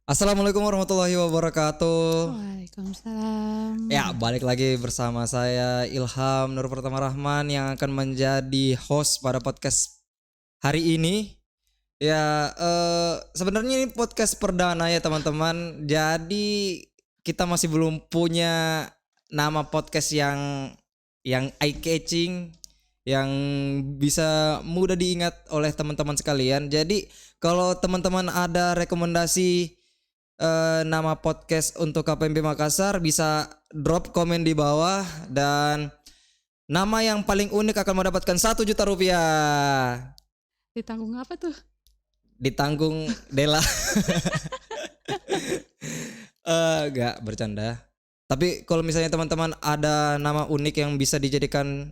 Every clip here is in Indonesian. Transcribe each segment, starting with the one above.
Assalamualaikum warahmatullahi wabarakatuh. Waalaikumsalam. Ya, balik lagi bersama saya Ilham Nur Pratama Rahman yang akan menjadi host pada podcast hari ini. Ya, sebenarnya ini podcast perdana ya teman-teman. Jadi kita masih belum punya nama podcast yang eye catching, yang bisa mudah diingat oleh teman-teman sekalian. Jadi kalau teman-teman ada rekomendasi nama podcast untuk KPMB Makassar bisa drop komen di bawah dan nama yang paling unik akan mendapatkan 1 juta rupiah. Ditanggung apa tuh? Ditanggung Dela. Enggak bercanda. Tapi kalau misalnya teman-teman ada nama unik yang bisa dijadikan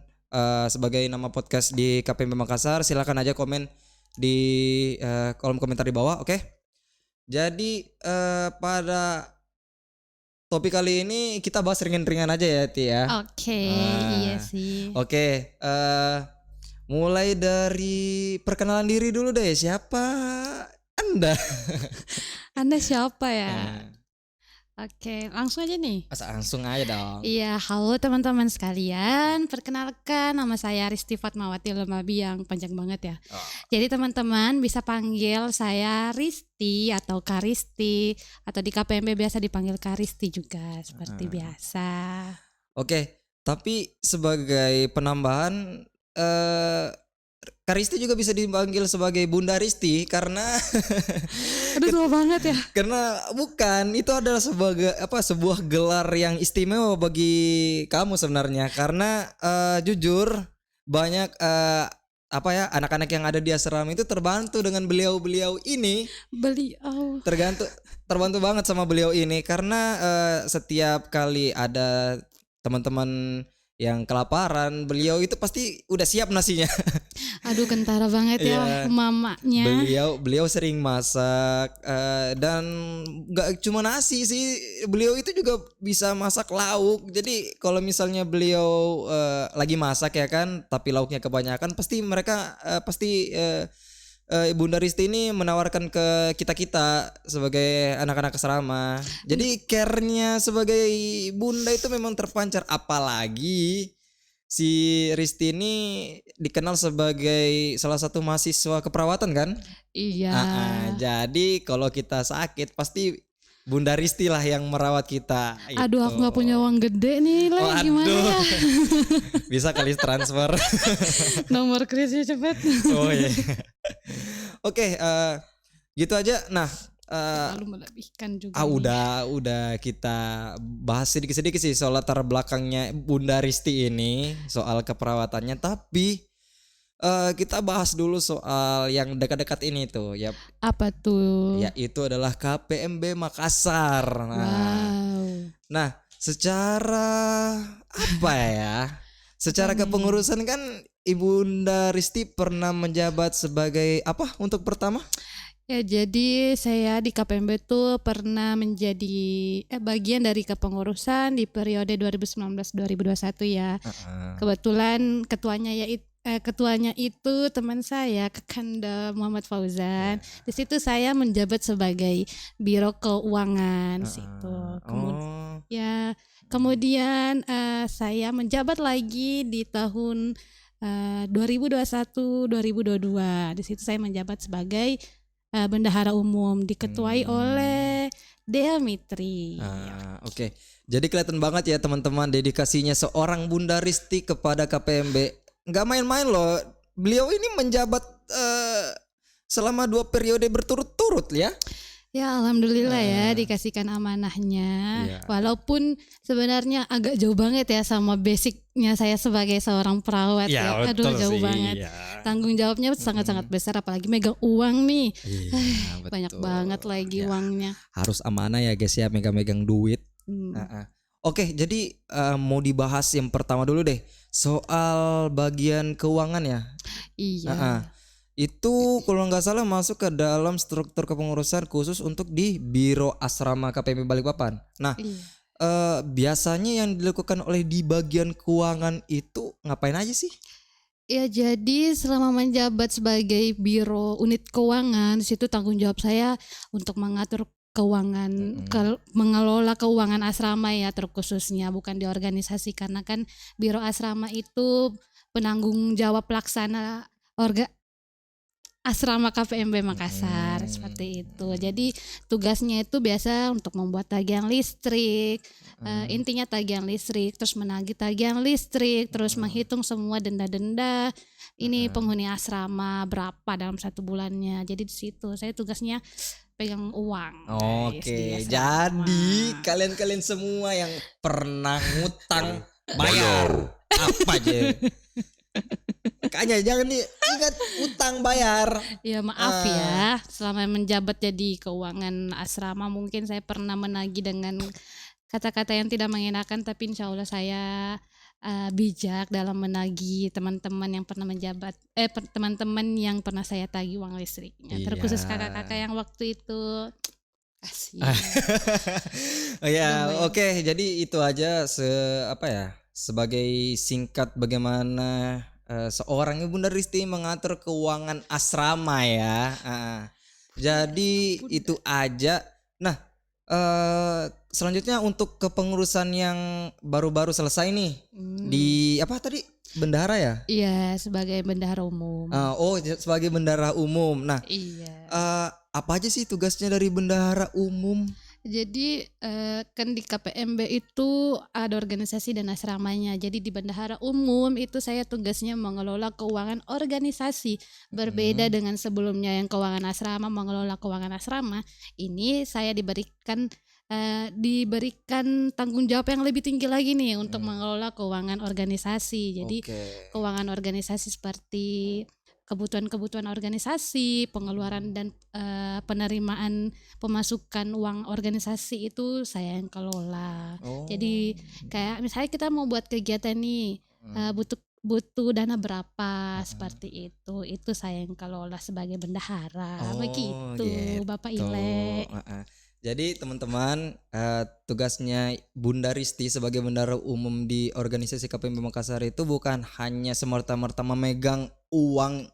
sebagai nama podcast di KPMB Makassar, silakan aja komen di kolom komentar di bawah, oke? Jadi pada topik kali ini kita bahas ringan-ringan aja ya Ti ya. Oke, iya sih. Oke, mulai dari perkenalan diri dulu deh. Siapa Anda? Anda siapa ya? Nah, Oke, langsung aja nih. langsung aja dong. Iya, halo teman-teman sekalian. Perkenalkan, nama saya Risti Fatmawati Lemabi yang panjang banget ya. Oh. Jadi teman-teman bisa panggil saya Risti atau Karisti, atau di KPMB biasa dipanggil Karisti juga seperti biasa. Oke, tapi sebagai penambahan Karisti juga bisa dipanggil sebagai Bunda Risti karena Aduh, tua banget ya. karena bukan itu adalah sebuah gelar yang istimewa bagi kamu sebenarnya karena jujur banyak anak-anak yang ada di asrama itu terbantu dengan beliau ini Beliau. terbantu banget sama beliau ini karena setiap kali ada teman-teman yang kelaparan beliau itu pasti udah siap nasinya. Aduh, kentara banget ya mamanya. Beliau sering masak dan nggak cuma nasi sih, beliau itu juga bisa masak lauk. Jadi kalau misalnya beliau lagi masak ya kan, tapi lauknya kebanyakan, pasti mereka Bunda Risti ini menawarkan ke kita sebagai anak-anak asrama. Jadi care-nya sebagai bunda itu memang terpancar, apalagi si Risti ini dikenal sebagai salah satu mahasiswa keperawatan kan? Iya. Jadi kalau kita sakit pasti Bunda Risti lah yang merawat kita. Aduh, aku nggak punya uang gede nih, lah gimana ya? Bisa kali transfer. Nomor krisnya cepet. Oh iya. Oke, gitu aja. Nah, terlalu melebihkan juga. Udah kita bahas sedikit-sedikit sih soal latar belakangnya Bunda Risti ini, soal keperawatannya. Tapi kita bahas dulu soal yang dekat-dekat ini tuh, ya. Apa tuh? Ya itu adalah KPMB Makassar. Nah, secara apa ya? Secara kepengurusan kan Ibunda Risti pernah menjabat sebagai apa untuk pertama? Ya, jadi saya di KPMB tuh pernah menjadi bagian dari kepengurusan di periode 2019-2021 ya. Kebetulan ketuanya itu teman saya, Kakanda Muhammad Fauzan. Di situ saya menjabat sebagai Biro Keuangan situ. Kemudian saya menjabat lagi di tahun 2021-2022. Di situ saya menjabat sebagai bendahara umum, diketuai oleh Dea Mitri. Oke. Jadi kelihatan banget ya teman-teman dedikasinya seorang Bunda Risti kepada KPMB. Nggak main-main loh. Beliau ini menjabat selama 2 periode berturut-turut ya. Ya, alhamdulillah ya dikasihkan amanahnya. Walaupun sebenarnya agak jauh banget ya sama basicnya saya sebagai seorang perawat ya. Aduh, jauh banget. Tanggung jawabnya sangat-sangat besar, apalagi megang uang nih. Banyak banget lagi uangnya. Harus amanah ya guys ya, megang-megang duit. Oke, jadi mau dibahas yang pertama dulu deh, soal bagian keuangan ya. Iya. Itu kalau nggak salah masuk ke dalam struktur kepengurusan khusus untuk di Biro Asrama KPMB Balikpapan. Nah, biasanya yang dilakukan oleh di bagian keuangan itu ngapain aja sih? Ya, jadi selama menjabat sebagai Biro Unit Keuangan, di situ tanggung jawab saya untuk mengatur keuangan, mengelola keuangan asrama ya terkhususnya, bukan di organisasi, karena kan biro asrama itu penanggung jawab pelaksana asrama KPMB Makassar seperti itu. Jadi tugasnya itu biasa untuk membuat tagihan listrik, intinya tagihan listrik, terus menagih tagihan listrik, terus menghitung semua denda-denda ini penghuni asrama berapa dalam 1 bulannya. Jadi di situ saya tugasnya pegang uang. Oke, jadi kalian semua yang pernah ngutang bayar apa aja. Makanya jangan ingat utang bayar. Ya maaf ya, selama menjabat jadi keuangan asrama mungkin saya pernah menagih dengan kata-kata yang tidak mengenakan, tapi insya Allah saya bijak dalam menagih teman-teman yang pernah menjabat, teman-teman yang pernah saya tagih uang listriknya. Terkhusus kakak-kakak yang waktu itu kasih. Ya oke, jadi itu aja sebagai singkat bagaimana seorang Ibunda Risti mengatur keuangan asrama ya. Jadi itu aja. Nah, selanjutnya untuk kepengurusan yang baru-baru selesai nih di apa tadi, bendahara ya? Iya, sebagai bendahara umum. Sebagai bendahara umum. Nah, iya. Apa aja sih tugasnya dari bendahara umum? Jadi kan di KPMB itu ada organisasi dan asramanya. Jadi di bendahara umum itu saya tugasnya mengelola keuangan organisasi. Berbeda dengan sebelumnya yang keuangan asrama, mengelola keuangan asrama. Ini saya diberikan tanggung jawab yang lebih tinggi lagi nih untuk mengelola keuangan organisasi. Jadi keuangan organisasi seperti kebutuhan organisasi, pengeluaran dan penerimaan pemasukan uang organisasi itu saya yang kelola. Jadi kayak misalnya kita mau buat kegiatan nih, butuh dana berapa seperti itu saya yang kelola sebagai bendahara. Begitu Bapak Ile. Jadi teman-teman, tugasnya Bunda Risti sebagai bendahara umum di organisasi KPMB Makassar itu bukan hanya semerta-merta memegang uang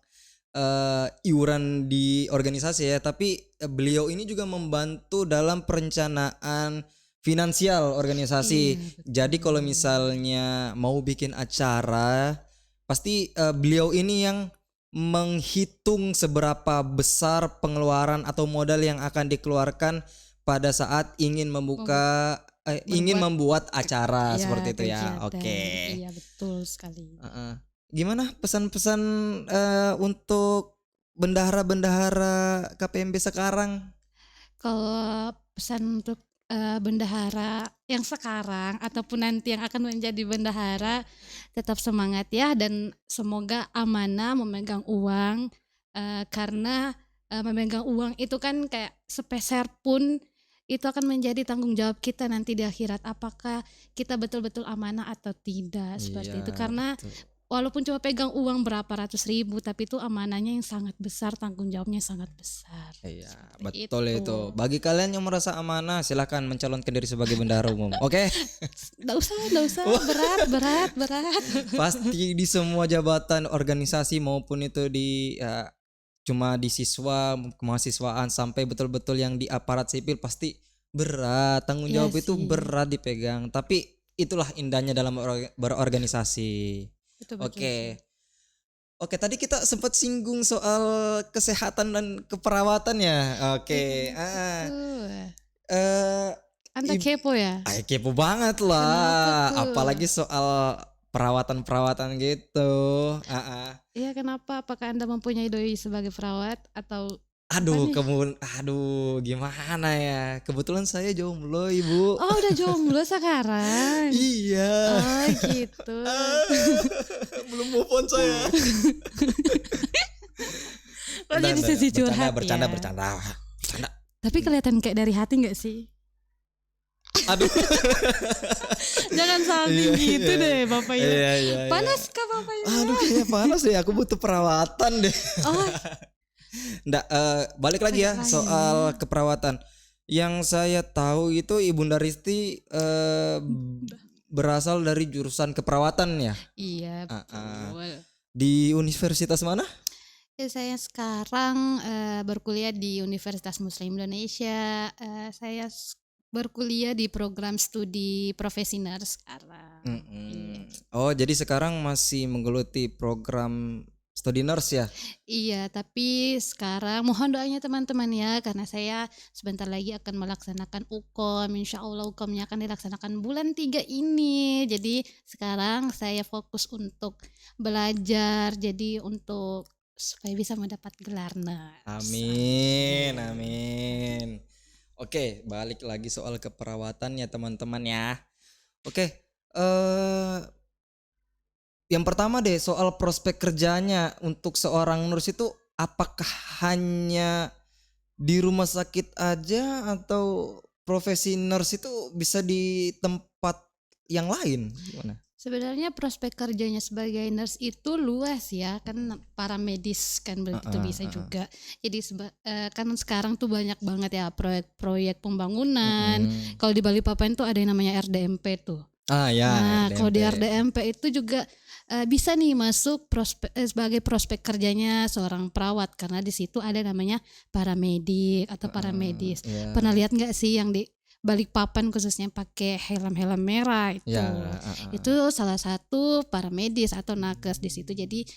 iuran di organisasi ya, tapi beliau ini juga membantu dalam perencanaan finansial organisasi. Jadi kalau misalnya mau bikin acara, pasti beliau ini yang menghitung seberapa besar pengeluaran atau modal yang akan dikeluarkan pada saat ingin membuat acara seperti itu ya. Oke. Iya betul sekali. Gimana pesan-pesan untuk bendahara-bendahara KPMB sekarang? Kalau pesan untuk bendahara yang sekarang ataupun nanti yang akan menjadi bendahara, tetap semangat ya, dan semoga amanah memegang uang, karena memegang uang itu kan kayak sepeser pun itu akan menjadi tanggung jawab kita nanti di akhirat, apakah kita betul-betul amanah atau tidak, seperti itu. Karena walaupun cuma pegang uang berapa ratus ribu, tapi itu amanahnya yang sangat besar, tanggung jawabnya sangat besar. Iya, betul itu. Bagi kalian yang merasa amanah, silahkan mencalonkan diri sebagai bendahara umum. Oke? Nggak usah, berat. Pasti di semua jabatan organisasi maupun itu cuma di kemahasiswaan sampai betul-betul yang di aparat sipil pasti berat, tanggung jawab itu berat dipegang. Tapi itulah indahnya dalam berorganisasi. Oke, tadi kita sempat singgung soal kesehatan dan keperawatan ya. Anda kepo ya? Kepo banget lah. Apalagi soal perawatan gitu. Iya, kenapa? Apakah Anda mempunyai doi sebagai perawat atau gimana ya? Kebetulan saya jomblo, Ibu. Oh, udah jomblo sekarang. Iya. Oh, gitu. Belum move on saya. Jadi sesi curhat bercanda. Tapi kelihatan kayak dari hati enggak sih? Aduh. Jangan salting gitu deh Bapak Ile. Iya. Panas kah Bapak Ile? Aduh, kayaknya panas deh. Aku butuh perawatan deh. Nggak, balik lagi ya soal keperawatan. Yang saya tahu itu Ibunda Risti berasal dari jurusan keperawatan ya? Iya, betul. Di universitas mana? Saya sekarang berkuliah di Universitas Muslim Indonesia. Saya berkuliah di program studi profesi nurse sekarang. Iya. Oh, jadi sekarang masih menggeluti program studi nurse ya? Iya, tapi sekarang mohon doanya teman-teman ya, karena saya sebentar lagi akan melaksanakan UKOM. Insya Allah UKOMnya akan dilaksanakan bulan 3 ini. Jadi sekarang saya fokus untuk belajar, jadi untuk supaya bisa mendapat gelar nurse. Amin, amin. Oke, balik lagi soal keperawatan ya teman-teman ya. Oke, yang pertama deh soal prospek kerjanya untuk seorang nurse itu apakah hanya di rumah sakit aja atau profesi nurse itu bisa di tempat yang lain? Gimana? Sebenarnya prospek kerjanya sebagai nurse itu luas ya, kan para medis kan begitu bisa juga. Jadi kan sekarang tuh banyak banget ya proyek-proyek pembangunan. Kalau di Balikpapan tuh ada yang namanya RDMP tuh. Ya, Nah, RDMP. kalau di RDMP itu juga bisa nih masuk sebagai prospek kerjanya seorang perawat, karena di situ ada namanya paramedik atau paramedis. Iya. Pernah lihat nggak sih yang di Balikpapan khususnya pakai helm-helm merah itu? Ya, Itu salah satu paramedis atau nakes di situ. Jadi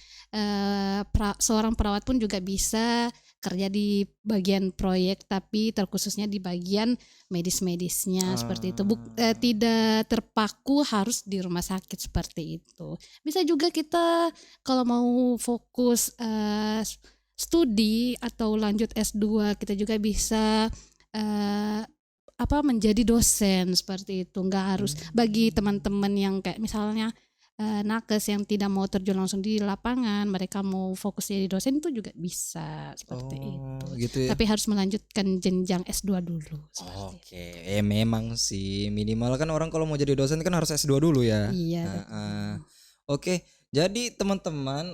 seorang perawat pun juga bisa kerja di bagian proyek, tapi terkhususnya di bagian medis-medisnya seperti itu. Tidak terpaku harus di rumah sakit seperti itu. Bisa juga kita kalau mau fokus studi atau lanjut S2, kita juga bisa menjadi dosen seperti itu. Nggak harus, bagi teman-teman yang kayak misalnya nakes yang tidak mau terjun langsung di lapangan, mereka mau fokus jadi dosen itu juga bisa seperti itu. Gitu ya. Tapi harus melanjutkan jenjang S2 dulu. Oke, memang sih minimal kan orang kalau mau jadi dosen kan harus S2 dulu ya. Iya. Oke, jadi teman-teman,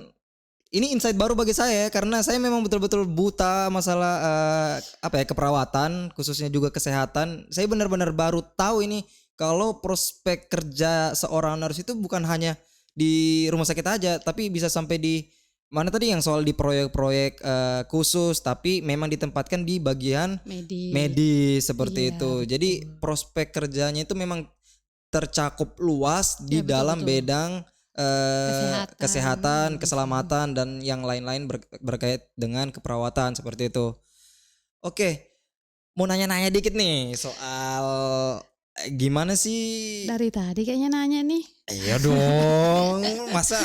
ini insight baru bagi saya karena saya memang betul-betul buta masalah keperawatan, khususnya juga kesehatan. Saya benar-benar baru tahu ini kalau prospek kerja seorang nurse itu bukan hanya di rumah sakit aja, tapi bisa sampai di mana tadi yang soal di proyek-proyek khusus, tapi memang ditempatkan di bagian medis seperti itu. Jadi prospek kerjanya itu memang tercakup luas di dalam bidang kesehatan, keselamatan dan yang lain-lain berkait dengan keperawatan seperti itu. Oke, mau nanya-nanya dikit nih soal gimana sih? Dari tadi kayaknya nanya nih. Iya dong, masa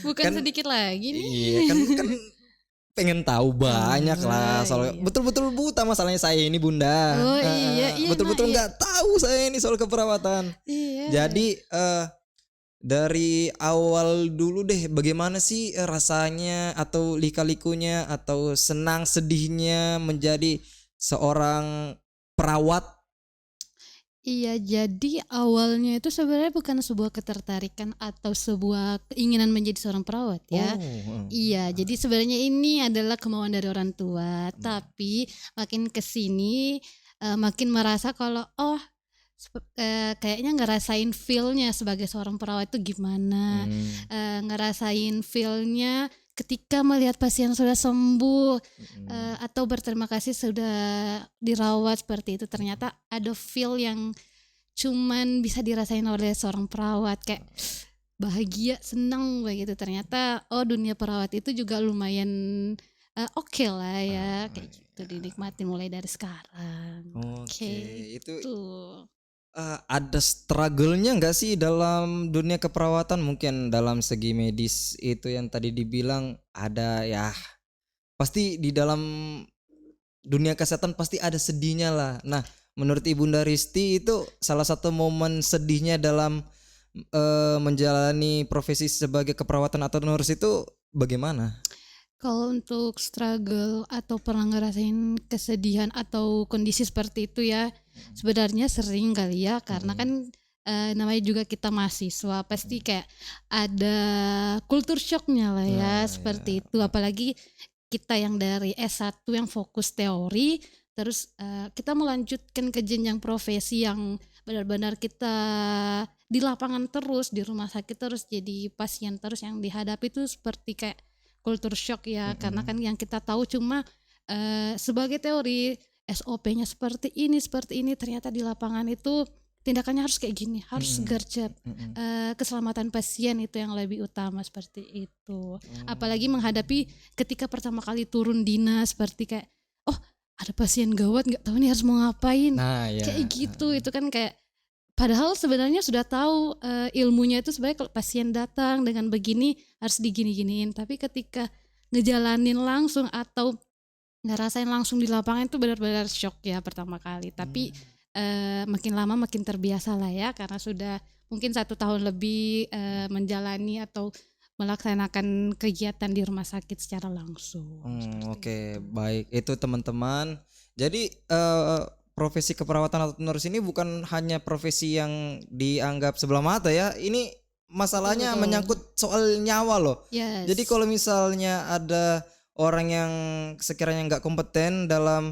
bukan kan, sedikit lagi nih. Iya kan pengen tahu banyak lah soal betul-betul buta masalahnya saya ini Bunda. Oh iya betul-betul nggak tahu saya ini soal keperawatan. Iya. Jadi dari awal dulu deh, bagaimana sih rasanya atau lika-likunya atau senang sedihnya menjadi seorang perawat? Iya, jadi awalnya itu sebenarnya bukan sebuah ketertarikan atau sebuah keinginan menjadi seorang perawat ya. Iya, jadi sebenarnya ini adalah kemauan dari orang tua. Tapi makin kesini makin merasa kalau kayaknya ngerasain feel-nya sebagai seorang perawat itu gimana, ngerasain feel-nya ketika melihat pasien sudah sembuh atau berterima kasih sudah dirawat seperti itu. Ternyata ada feel yang cuman bisa dirasain oleh seorang perawat, kayak bahagia, senang begitu. Ternyata dunia perawat itu juga lumayan oke lah ya, kayak gitu, dinikmatin mulai dari sekarang. Oke, itu ada struggle-nya nggak sih dalam dunia keperawatan, mungkin dalam segi medis itu yang tadi dibilang ada ya, pasti di dalam dunia kesehatan pasti ada sedihnya lah. Nah, menurut Ibunda Risti itu salah satu momen sedihnya dalam menjalani profesi sebagai keperawatan atau nurse itu bagaimana? Kalau untuk struggle atau pernah ngerasain kesedihan atau kondisi seperti itu ya, sebenarnya sering kali ya, karena kan namanya juga kita mahasiswa, pasti kayak ada kultur shocknya lah ya, seperti itu. Apalagi kita yang dari S1 yang fokus teori, terus kita melanjutkan ke jenjang profesi yang benar-benar kita di lapangan terus, di rumah sakit terus, jadi pasien terus yang dihadapi itu seperti kayak kultur shock ya, karena kan yang kita tahu cuma sebagai teori SOP-nya seperti ini, ternyata di lapangan itu tindakannya harus kayak gini, harus gercep. Keselamatan pasien itu yang lebih utama seperti itu. Apalagi menghadapi ketika pertama kali turun dinas seperti kayak, oh ada pasien gawat nggak tahu nih harus mau ngapain, kayak gitu. Itu kan kayak padahal sebenarnya sudah tahu ilmunya itu sebenarnya kalau pasien datang dengan begini harus digini-giniin, tapi ketika ngejalanin langsung atau ngerasain langsung di lapangan itu benar-benar shock ya pertama kali. Tapi makin lama makin terbiasa lah ya, karena sudah mungkin 1 tahun lebih menjalani atau melaksanakan kegiatan di rumah sakit secara langsung. Oke, baik. Itu teman-teman. Jadi profesi keperawatan atau nurse ini bukan hanya profesi yang dianggap sebelah mata ya. Ini masalahnya menyangkut soal nyawa loh. Yes. Jadi kalau misalnya ada orang yang sekiranya nggak kompeten dalam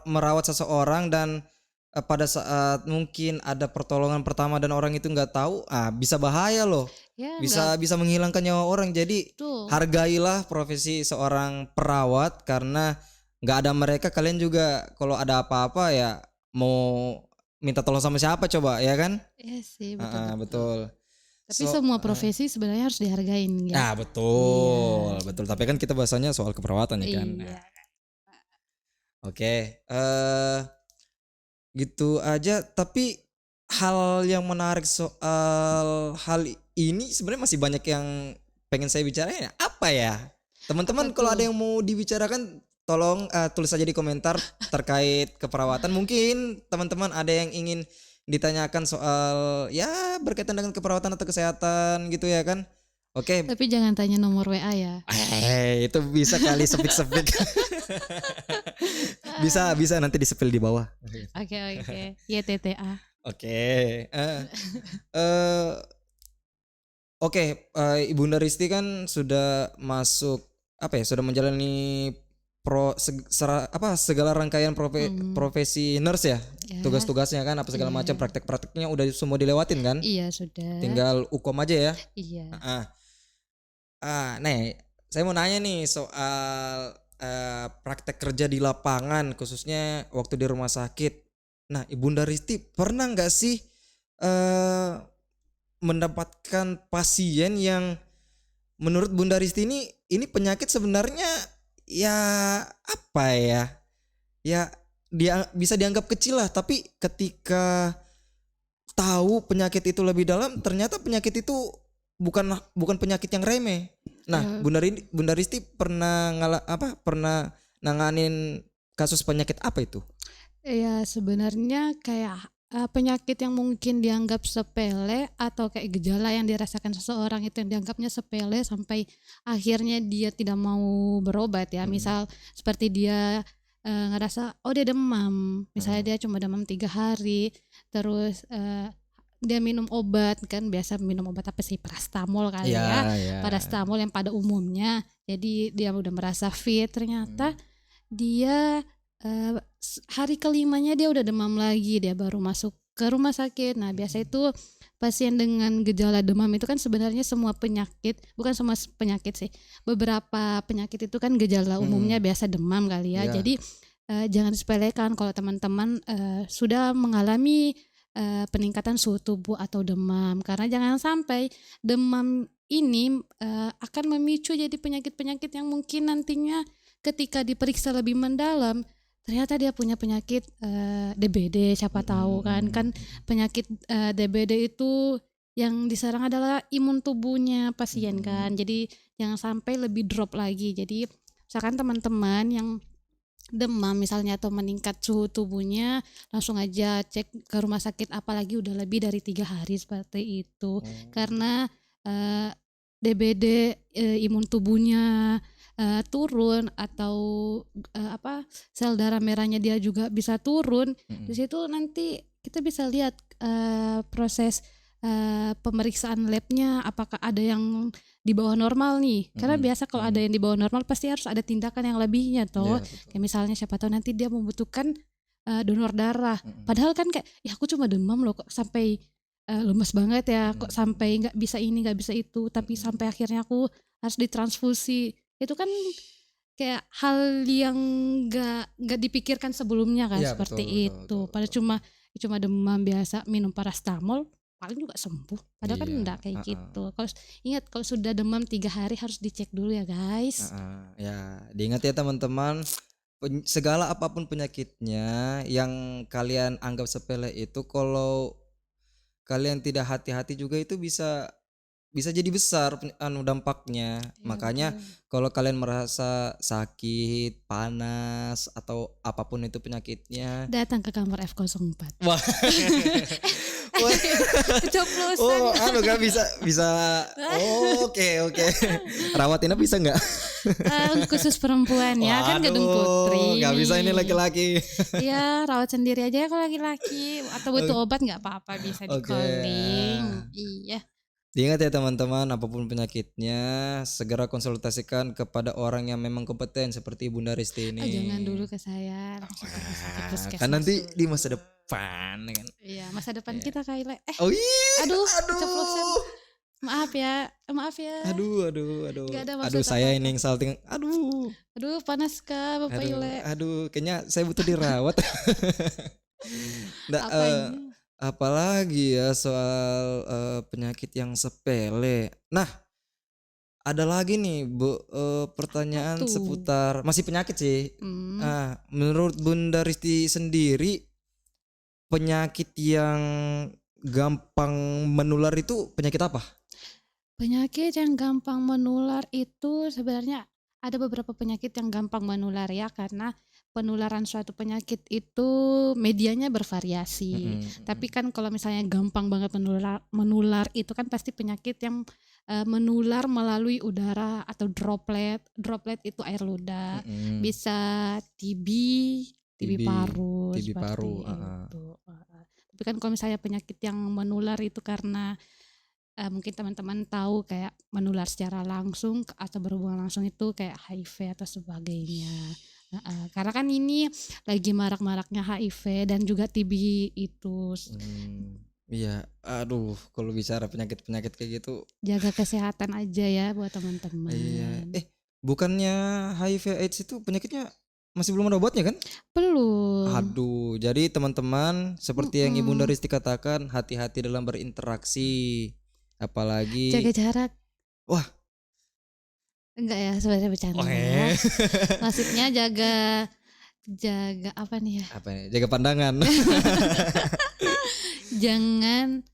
merawat seseorang dan pada saat mungkin ada pertolongan pertama dan orang itu nggak tahu, bisa bahaya loh. Ya, Bisa menghilangkan nyawa orang. Jadi hargailah profesi seorang perawat, karena nggak ada mereka kalian juga kalau ada apa-apa ya mau minta tolong sama siapa coba, ya kan? Iya sih, betul. Tapi semua profesi sebenarnya harus dihargain ya. Betul. Tapi kan kita bahasanya soal keperawatan ya kan. Iya. Oke, gitu aja. Tapi hal yang menarik soal hal ini sebenarnya masih banyak yang pengen saya bicarain. Apa ya? Teman-teman kalau ada yang mau dibicarakan tolong tulis aja di komentar terkait keperawatan. Mungkin teman-teman ada yang ingin ditanyakan soal ya berkaitan dengan keperawatan atau kesehatan gitu ya kan. Oke. Tapi jangan tanya nomor WA ya. Itu bisa kali sepik-sepik. bisa nanti disepil di bawah. Oke. YTTA. Oke. Ibunda Risti kan sudah masuk sudah menjalani segala rangkaian profesi nurse ya. Tugas-tugasnya kan segala macam, praktek-prakteknya udah semua dilewatin kan? Iya, sudah. Tinggal ukom aja ya. Iya. Nih saya mau nanya nih soal praktek kerja di lapangan, khususnya waktu di rumah sakit. Nah, Ibunda Risti pernah nggak sih mendapatkan pasien yang menurut Bunda Risti ini penyakit sebenarnya ya apa ya? Ya dia bisa dianggap kecil lah, tapi ketika tahu penyakit itu lebih dalam, ternyata penyakit itu bukan penyakit yang remeh. Nah, Bunda Risti pernah pernah nanganin kasus penyakit apa itu? Ya sebenarnya kayak penyakit yang mungkin dianggap sepele atau kayak gejala yang dirasakan seseorang itu yang dianggapnya sepele sampai akhirnya dia tidak mau berobat ya. Misal seperti dia ngerasa dia demam, misalnya dia cuma demam 3 hari, terus dia minum obat, kan biasa minum obat apa sih, parastamol kali ya. Parastamol yang pada umumnya, jadi dia udah merasa fit, ternyata dia hari kelimanya dia udah demam lagi, dia baru masuk ke rumah sakit. Nah biasa itu pasien dengan gejala demam itu kan sebenarnya semua penyakit, bukan semua penyakit sih, beberapa penyakit itu kan gejala umumnya biasa demam kali ya. Jadi jangan disepelekan kalau teman-teman sudah mengalami peningkatan suhu tubuh atau demam, karena jangan sampai demam ini akan memicu jadi penyakit-penyakit yang mungkin nantinya ketika diperiksa lebih mendalam ternyata dia punya penyakit DBD, siapa tahu kan penyakit DBD itu yang diserang adalah imun tubuhnya pasien kan. Jadi jangan sampai lebih drop lagi. Jadi misalkan teman-teman yang demam misalnya atau meningkat suhu tubuhnya, langsung aja cek ke rumah sakit, apalagi udah lebih dari 3 hari seperti itu. Karena DBD imun tubuhnya turun atau sel darah merahnya dia juga bisa turun. Di situ nanti kita bisa lihat proses pemeriksaan labnya apakah ada yang di bawah normal nih. Karena biasa kalau ada yang di bawah normal pasti harus ada tindakan yang lebihnya toh. Kayak misalnya siapa tahu nanti dia membutuhkan donor darah. Padahal kan kayak ya aku cuma demam loh kok sampai lemes banget ya, kok sampai nggak bisa ini nggak bisa itu, tapi sampai akhirnya aku harus ditransfusi. itu kan kayak hal yang nggak dipikirkan sebelumnya kan, Iya, seperti betul, betul, itu. betul, Padahal betul. cuma demam biasa, minum paracetamol paling juga sembuh. Padahal kan Iya, enggak kayak heeh, gitu. Ingat kalau sudah demam 3 hari harus dicek dulu ya guys. heeh. Ya, diingat ya teman-teman, segala apapun penyakitnya yang kalian anggap sepele itu, kalau kalian tidak hati-hati juga itu bisa bisa jadi besar dampaknya. Iya Makanya betul. kalau kalian merasa sakit, panas atau apapun itu penyakitnya, Datang ke kamar F04. wah, wah, Keceplosan. oh, gak bisa bisa. Oke, oke. Rawat inap bisa nggak? Khusus perempuan ya, kan Gedung Waduh, Putri nggak bisa ini nih. laki-laki. Iya, rawat sendiri aja ya kalau laki-laki. Atau butuh obat nggak apa-apa, bisa di Oke. calling. Iya. Diingat ya teman-teman, apapun penyakitnya, segera konsultasikan kepada orang yang memang kompeten seperti Bunda Risti ini. Jangan dulu ke saya, langsung ke puskesmas Kan nanti dulu. di masa depan kan. Iya, masa depan kita Kaila. Oh iya, Aduh, aduh. keceplosan. Maaf ya. Aduh. Nggak ada Aduh, maksud saya apa-apa. ini yang salting. Aduh, panas kah Bapak Yule? Aduh, kayaknya saya butuh dirawat. Nggak, Apanya? apalagi ya soal penyakit yang sepele. Nah, ada lagi nih Bu, pertanyaan tuh? seputar masih penyakit sih. Hmm, Menurut Bunda Risti sendiri, penyakit yang gampang menular itu penyakit apa? penyakit yang gampang menular itu sebenarnya ada beberapa penyakit yang gampang menular ya, karena penularan suatu penyakit itu medianya bervariasi. Tapi kan kalau misalnya gampang banget menular itu kan pasti penyakit yang menular melalui udara atau droplet. Droplet itu air ludah. Bisa TB paru TB seperti paru, itu. Tapi kan kalau misalnya penyakit yang menular itu karena mungkin teman-teman tahu kayak menular secara langsung atau berhubungan langsung itu kayak HIV atau sebagainya. Karena kan ini lagi marak-maraknya HIV dan juga TB itu. Iya, aduh, kalau bicara penyakit-penyakit kayak gitu, Jaga kesehatan aja ya buat teman-teman. iya. Bukannya HIV/AIDS itu penyakitnya masih belum ada obatnya kan? Belum. Aduh, jadi teman-teman seperti yang Ibunda Risti katakan, hati-hati dalam berinteraksi, apalagi. Jaga jarak. Wah. Enggak ya, sebenarnya bercanda. Maksudnya jaga apa nih ya? Apa nih? Jaga pandangan. Jangan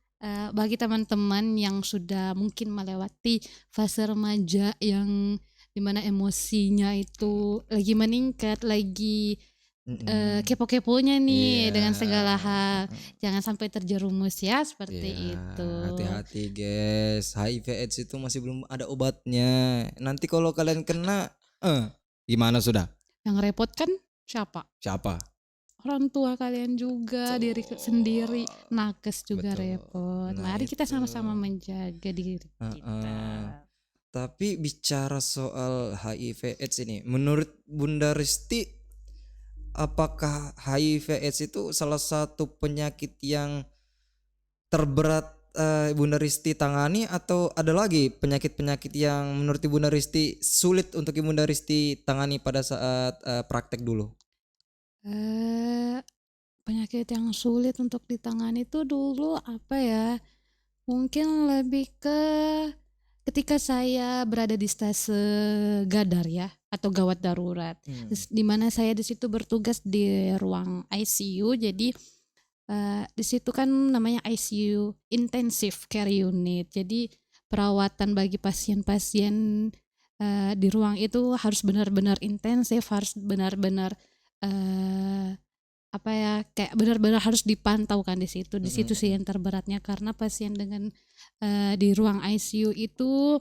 bagi teman-teman yang sudah mungkin melewati fase remaja yang dimana emosinya itu lagi meningkat, lagi kepo-keponya nih dengan segala hal, jangan sampai terjerumus ya seperti itu. Hati-hati guys, HIV/AIDS itu masih belum ada obatnya. Nanti kalau kalian kena, gimana sudah? Yang repot kan siapa? Orang tua kalian juga, diri sendiri, nakes juga repot. Mari kita sama-sama menjaga diri kita. Tapi bicara soal HIV/AIDS ini, menurut Bunda Risti, apakah HIV/AIDS itu salah satu penyakit yang terberat Bunda Risti tangani, atau ada lagi penyakit-penyakit yang menurut Bunda Risti sulit untuk Bunda Risti tangani pada saat praktek dulu? Penyakit yang sulit untuk ditangani itu dulu apa ya? Mungkin lebih ke ketika saya berada di stase gadar ya, atau gawat darurat, di mana saya di situ bertugas di ruang ICU. Jadi di situ kan namanya ICU Intensive Care Unit. Jadi perawatan bagi pasien-pasien di ruang itu harus benar-benar intensif, harus benar-benar kayak benar-benar harus dipantau kan di situ. Di situ sih yang terberatnya, karena pasien dengan di ruang ICU itu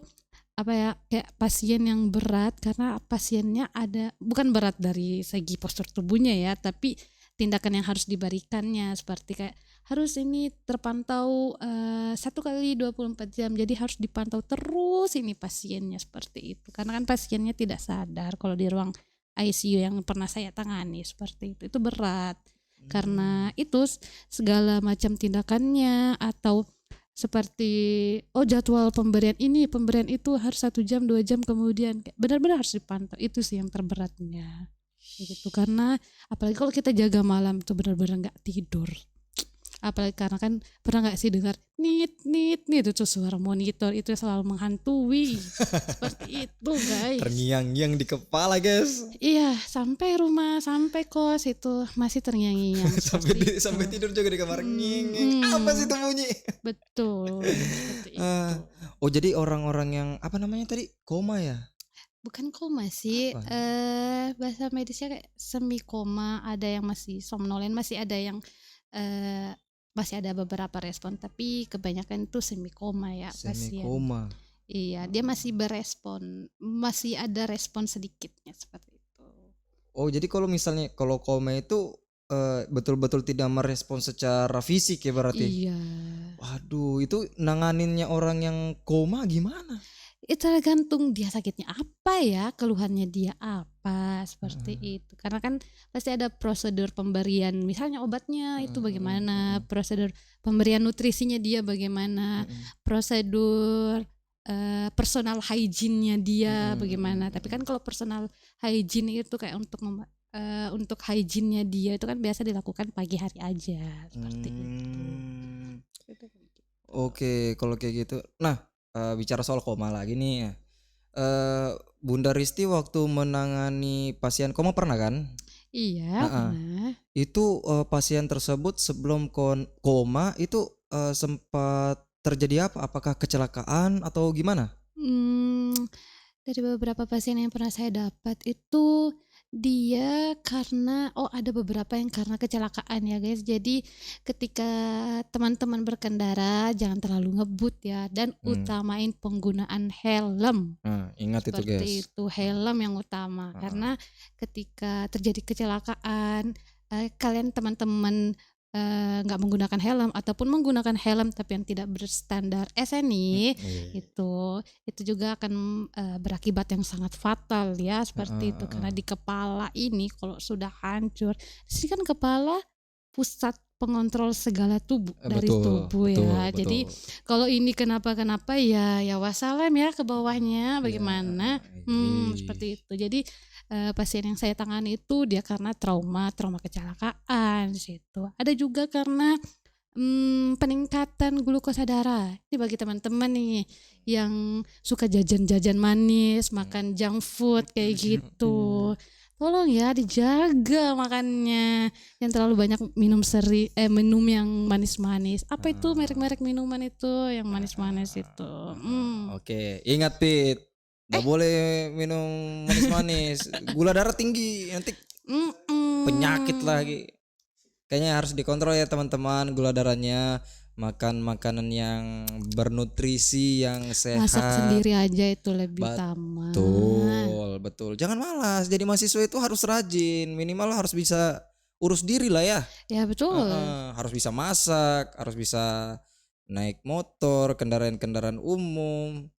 kayak pasien yang berat, karena pasiennya ada bukan berat dari segi postur tubuhnya ya, tapi tindakan yang harus diberikannya seperti kayak harus ini terpantau 1 kali 24 jam, jadi harus dipantau terus ini pasiennya seperti itu, karena kan pasiennya tidak sadar kalau di ruang ICU yang pernah saya tangani seperti itu berat. Karena itu segala macam tindakannya atau seperti jadwal pemberian pemberian itu harus 1 jam 2 jam kemudian, kayak benar-benar harus dipantau. Itu sih yang terberatnya gitu, karena apalagi kalau kita jaga malam tuh benar-benar nggak tidur. Apalagi karena kan pernah nggak sih dengar nit itu suara monitor itu selalu menghantui. Seperti itu guys. Terngiang-ngiang di kepala guys. Iya, sampai rumah sampai kos itu masih terngiang-ngiang. sampai tidur juga di kamar nging. Apa sih itu bunyi? Betul. Seperti itu. Jadi orang-orang yang apa namanya tadi, koma ya? Bukan koma sih, bahasa medisnya kayak semi koma, ada yang masih somnolen, masih ada yang masih ada beberapa respon, tapi kebanyakan itu semi koma ya pasien. Semi koma. Iya, dia masih berespon, masih ada respon sedikitnya seperti itu. Jadi kalau koma itu betul-betul tidak merespon secara fisik ya berarti? Iya. Waduh, itu nanganinnya orang yang koma gimana? Itu tergantung dia sakitnya apa ya, keluhannya dia apa, seperti itu. Karena kan pasti ada prosedur pemberian, misalnya obatnya itu bagaimana, prosedur pemberian nutrisinya dia bagaimana, prosedur personal hygiene-nya dia bagaimana. Tapi kan kalau personal hygiene itu kayak untuk hygiene-nya dia itu kan biasa dilakukan pagi hari aja, seperti itu. Oke, kalau kayak gitu. Nah, bicara soal koma lagi nih ya. Bunda Risti waktu menangani pasien koma pernah kan? Iya, pernah. Itu pasien tersebut sebelum koma itu sempat terjadi apa? Apakah kecelakaan atau gimana? Dari beberapa pasien yang pernah saya dapat itu dia karena ada beberapa yang karena kecelakaan ya guys. Jadi ketika teman-teman berkendara jangan terlalu ngebut ya, dan utamain penggunaan helm. Ingat itu guys. Seperti itu, helm yang utama. Karena ketika terjadi kecelakaan, kalian teman-teman nggak menggunakan helm ataupun menggunakan helm tapi yang tidak berstandar SNI, itu juga akan berakibat yang sangat fatal ya, seperti itu. Karena di kepala ini kalau sudah hancur, di sini kan kepala pusat pengontrol segala tubuh dari tubuh ya. Betul. Jadi kalau ini kenapa ya wassalam ya ke bawahnya bagaimana, seperti itu. Jadi pasien yang saya tangani itu dia karena trauma kecelakaan di situ. Ada juga karena peningkatan glukosa darah. Ini bagi teman-teman nih yang suka jajan manis, makan junk food kayak gitu. Tolong ya dijaga makannya. Yang terlalu banyak minum yang manis-manis. Apa itu merek-merek minuman itu yang manis-manis itu? Oke, ingat Pit. Gak boleh minum manis-manis. Gula darah tinggi, nanti penyakit lagi. Kayaknya harus dikontrol ya teman-teman gula darahnya. Makan makanan yang bernutrisi, yang sehat. Masak sendiri aja itu lebih utama. Betul. Jangan malas. Jadi mahasiswa itu harus rajin. Minimal harus bisa urus diri lah ya. Ya betul. Harus bisa masak, harus bisa naik motor, kendaraan umum.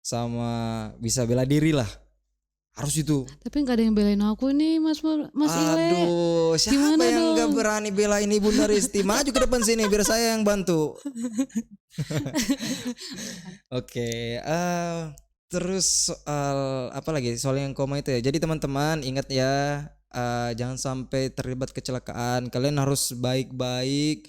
Sama bisa bela diri lah, harus itu. Tapi nggak ada yang belain aku nih Mas Ile. Aduh, siapa gimana yang nggak berani belain ini Bunda Risti? Maju ke depan sini biar saya yang bantu. Oke, terus soal apa lagi? Soal yang koma itu ya. Jadi teman-teman ingat ya, jangan sampai terlibat kecelakaan. Kalian harus baik-baik.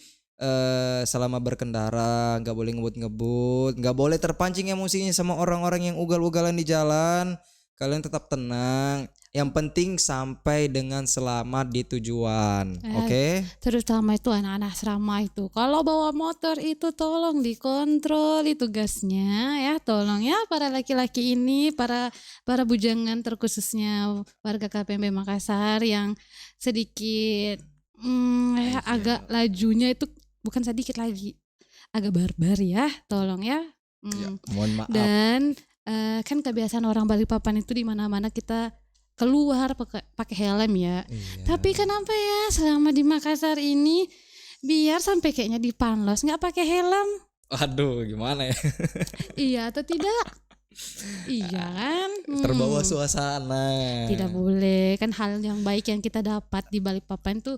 Selama berkendara, nggak boleh ngebut, nggak boleh terpancing emosinya sama orang-orang yang ugal-ugalan di jalan. Kalian tetap tenang. Yang penting sampai dengan selamat di tujuan. Oke? Terutama itu anak-anak asrama itu. Kalau bawa motor itu tolong dikontrol itu gasnya ya. Tolong ya para laki-laki ini, para bujangan terkhususnya warga KPMB Makassar yang sedikit agak lajunya itu bukan sedikit lagi, agak barbar ya, tolong ya. Mohon maaf. Dan kan kebiasaan orang Balikpapan itu di mana-mana kita keluar pakai helm ya. Tapi kenapa ya selama di Makassar ini biar sampai kayaknya di Panlos nggak pakai helm? Aduh, gimana ya? Iya atau tidak? Iya kan? Terbawa suasana. Tidak boleh, kan hal yang baik yang kita dapat di Balikpapan tuh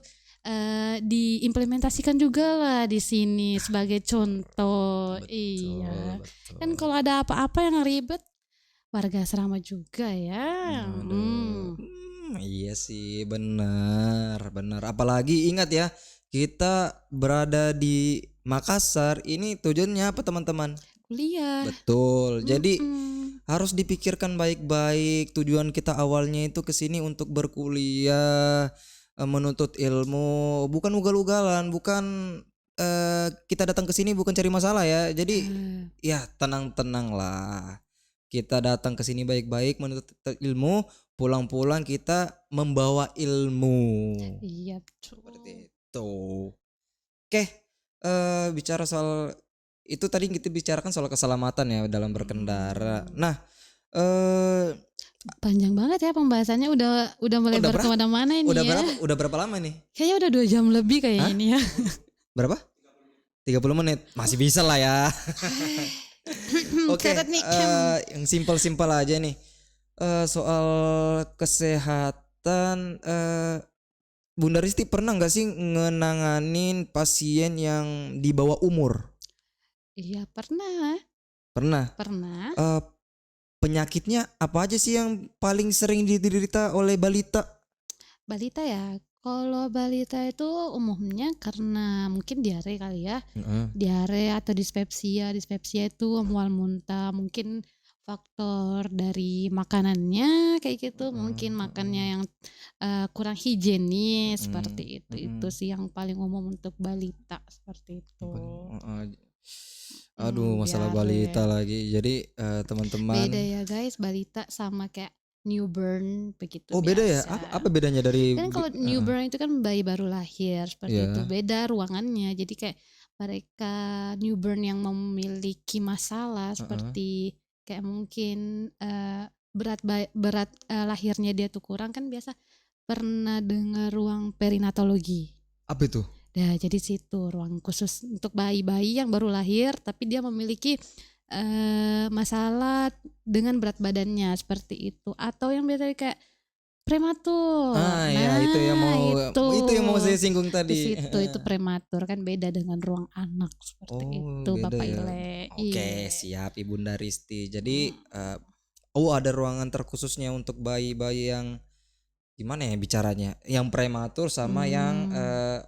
diimplementasikan juga lah di sini sebagai contoh. Betul, Iya. betul. Kan kalau ada apa-apa yang ribet, warga asrama juga ya. Aduh. Iya sih, benar. Apalagi ingat ya, kita berada di Makassar. Ini tujuannya apa teman-teman? Kuliah. Betul. Jadi Mm-mm. harus dipikirkan baik-baik. Tujuan kita awalnya itu ke sini untuk berkuliah, menuntut ilmu, bukan ugal-ugalan, bukan kita datang ke sini bukan cari masalah ya. Jadi ya tenang-tenang lah. Kita datang ke sini baik-baik menuntut ilmu, pulang-pulang kita membawa ilmu. Iya betul. Seperti itu. Oke, bicara soal itu tadi kita bicarakan soal keselamatan ya dalam berkendara. Nah, Panjang banget ya pembahasannya, udah melebar berapa? kemana-mana ini udah ya. udah berapa lama nih? Kayaknya udah 2 jam lebih kayaknya Hah? ini ya. Berapa? 30 menit. Masih bisa lah ya. Oke, Catat nih. yang simpel-simpel aja nih. Soal kesehatan, Bunda Risti pernah nggak sih ngenanganin pasien yang di bawah umur? Iya pernah. Pernah. Eh, penyakitnya apa aja sih yang paling sering diderita oleh balita? Balita ya. Kalau balita itu umumnya karena mungkin diare kali ya. Diare atau dispepsia. Dispepsia itu mual muntah. Mungkin faktor dari makanannya kayak gitu. Mungkin makannya yang kurang higienis seperti itu. Itu sih yang paling umum untuk balita seperti itu. Aduh, masalah diare. balita lagi. Jadi teman-teman. Beda ya guys, balita sama kayak newborn begitu. Oh beda ya? biasa. Apa bedanya dari? Kan kalau newborn itu kan bayi baru lahir seperti Iya. itu. Beda ruangannya. Jadi kayak mereka newborn yang memiliki masalah seperti kayak mungkin berat lahirnya dia tuh kurang, kan biasa pernah dengar ruang perinatologi. Apa itu? Ya, jadi situ ruang khusus untuk bayi-bayi yang baru lahir tapi dia memiliki masalah dengan berat badannya seperti itu, atau yang biasa kayak prematur. Ya itu yang mau saya singgung tadi. Itu prematur kan beda dengan ruang anak seperti itu beda Bapak ya. Ile. Oke, Iya. siap Ibunda Risti. Jadi ada ruangan terkhususnya untuk bayi-bayi yang gimana ya bicaranya? Yang prematur sama yang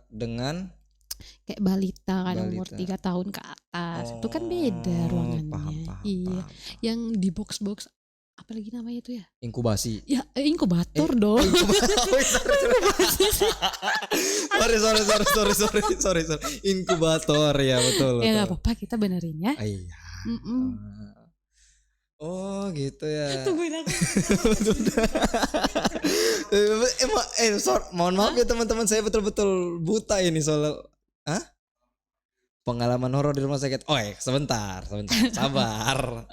dengan kayak balita kan umur balita. 3 tahun ke atas. Itu kan beda ruangannya. Paham. Yang di box-box apalagi namanya itu ya? Inkubasi. Ya, inkubator dong. Sorry. Inkubator ya betul. Ya nggak apa-apa, kita benerin ya. Iya. Oh gitu ya. Tungguin aku. Mohon maaf ya teman-teman, saya betul-betul buta ini soal pengalaman horor di rumah sakit. Sebentar, sabar.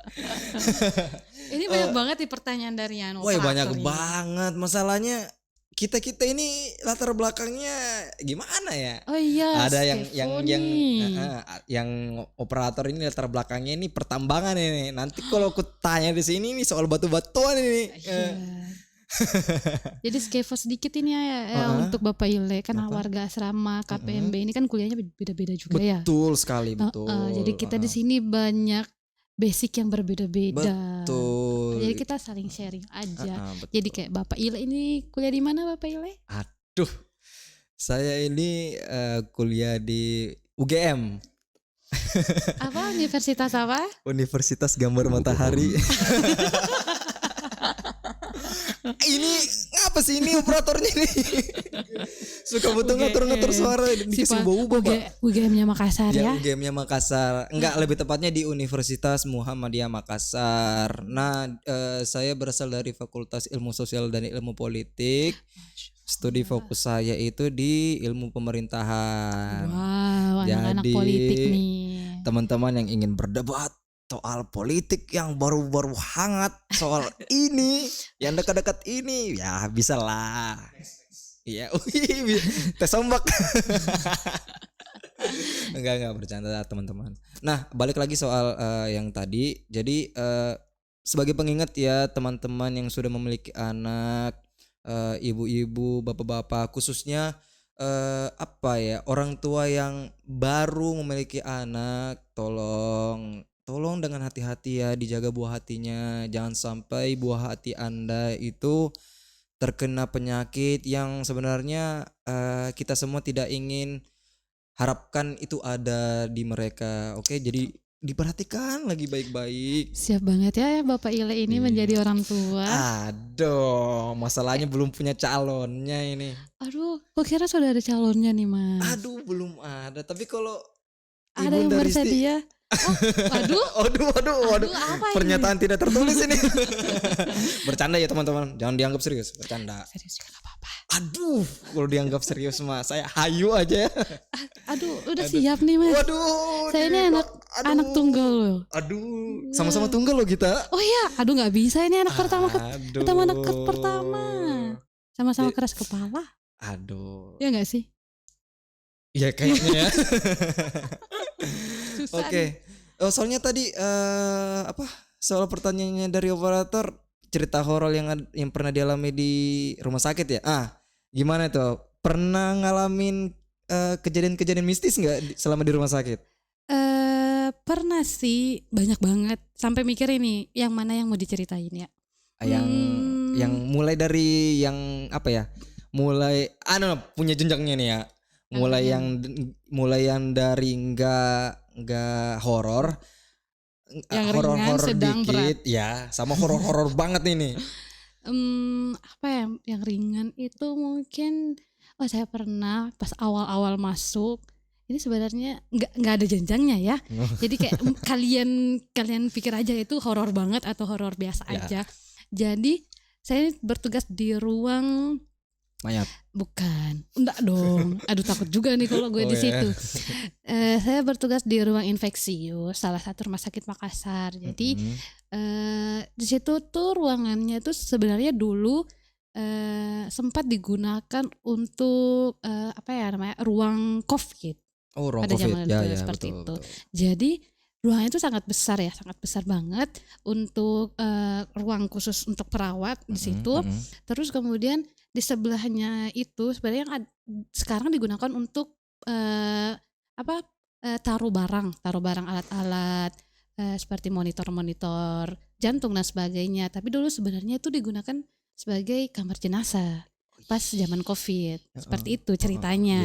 Ini banyak banget nih pertanyaan dari Anu. Banyak banget. Masalahnya kita ini latar belakangnya gimana ya? Oh iya. Ada yang operator ini latar belakangnya ini pertambangan ini. Nanti kalau aku tanya di sini nih soal batu-batuan ini. Jadi skevo sedikit ini ya untuk Bapak Ile, kan warga asrama KPMB ini kan kuliahnya beda-beda juga ya. Betul sekali, betul. Jadi kita di sini banyak basic yang berbeda-beda. Betul. Jadi kita saling sharing aja. Jadi kayak Bapak Ile ini kuliah di mana Bapak Ile? Aduh, saya ini kuliah di UGM. Apa? Universitas apa? Universitas Gambar Matahari. Ini ngapa sih ini operatornya nih? Suka butuh ngatur-ngatur suara dikasih ubah-ubah, Pak. UGM-nya Makassar ya? UGM-nya Makassar. Enggak, lebih tepatnya di Universitas Muhammadiyah Makassar. Nah, saya berasal dari Fakultas Ilmu Sosial dan Ilmu Politik. Studi fokus saya itu di ilmu pemerintahan. Wow, anak-anak politik nih. Teman-teman yang ingin berdebat soal politik yang baru-baru hangat soal ini, yang dekat-dekat ini, ya bisa lah. Iya, tes ombak. Enggak bercanda teman-teman. Nah, balik lagi soal yang tadi. Jadi sebagai pengingat ya teman-teman yang sudah memiliki anak, ibu-ibu, bapak-bapak, khususnya apa ya, orang tua yang baru memiliki anak, tolong dengan hati-hati ya, dijaga buah hatinya. Jangan sampai buah hati Anda itu terkena penyakit yang sebenarnya kita semua tidak ingin harapkan itu ada di mereka. Oke, jadi diperhatikan lagi baik-baik. Siap banget ya Bapak Ile ini Iya. menjadi orang tua. Aduh, masalahnya belum punya calonnya ini. Aduh, kok kira sudah ada calonnya nih Mas? Aduh, belum ada. Tapi kalau Ada yang Ibunda Risti, bersedia? Oh, waduh, waduh, apa ini? pernyataan tidak tertulis ini. Bercanda ya teman-teman, jangan dianggap serius. Bercanda. Serius juga gak apa-apa. Aduh, kalau dianggap serius mah saya hayu aja ya. Aduh, udah siap nih Mas. Waduh, Saya ini anak tunggal loh. Aduh, sama-sama tunggal loh kita. Oh iya, aduh nggak bisa ini anak pertama Aduh. anak pertama. Sama-sama keras kepala. Aduh. Ya nggak sih? Ya kayaknya ya. Susah nih. Oke. Oh, soalnya tadi apa? Soal pertanyaannya dari operator, cerita horor yang pernah dialami di rumah sakit ya. Gimana tuh? Pernah ngalamin kejadian-kejadian mistis nggak selama di rumah sakit? Pernah sih, banyak banget. Sampai mikir ini yang mana yang mau diceritain ya. Yang mulai dari yang apa ya? Mulai punya jenjangnya nih ya. Mulai yang dari enggak horor, Yang horor ringan, sedang, dikit ya, sama horor banget ini. Apa ya yang ringan itu mungkin saya pernah pas awal-awal masuk ini sebenarnya nggak ada jenjangnya ya. Jadi kayak kalian pikir aja itu horor banget atau horor biasa aja. Jadi saya bertugas di ruang Mayat. Bukan, enggak dong. Aduh takut juga nih kalau gue di situ. Saya bertugas di ruang infeksius, salah satu rumah sakit Makassar. Jadi di situ tuh ruangannya tuh sebenarnya dulu sempat digunakan untuk apa ya namanya ruang COVID. Oh, ruang Pada COVID zaman ya, itu ya, seperti betul, itu. betul. Jadi ruangannya itu sangat besar ya, sangat besar banget untuk ruang khusus untuk perawat di situ. Terus kemudian di sebelahnya itu sebenarnya yang sekarang digunakan untuk taruh barang alat-alat seperti monitor jantung dan sebagainya. Tapi dulu sebenarnya itu digunakan sebagai kamar jenazah pas zaman COVID. Seperti itu ceritanya.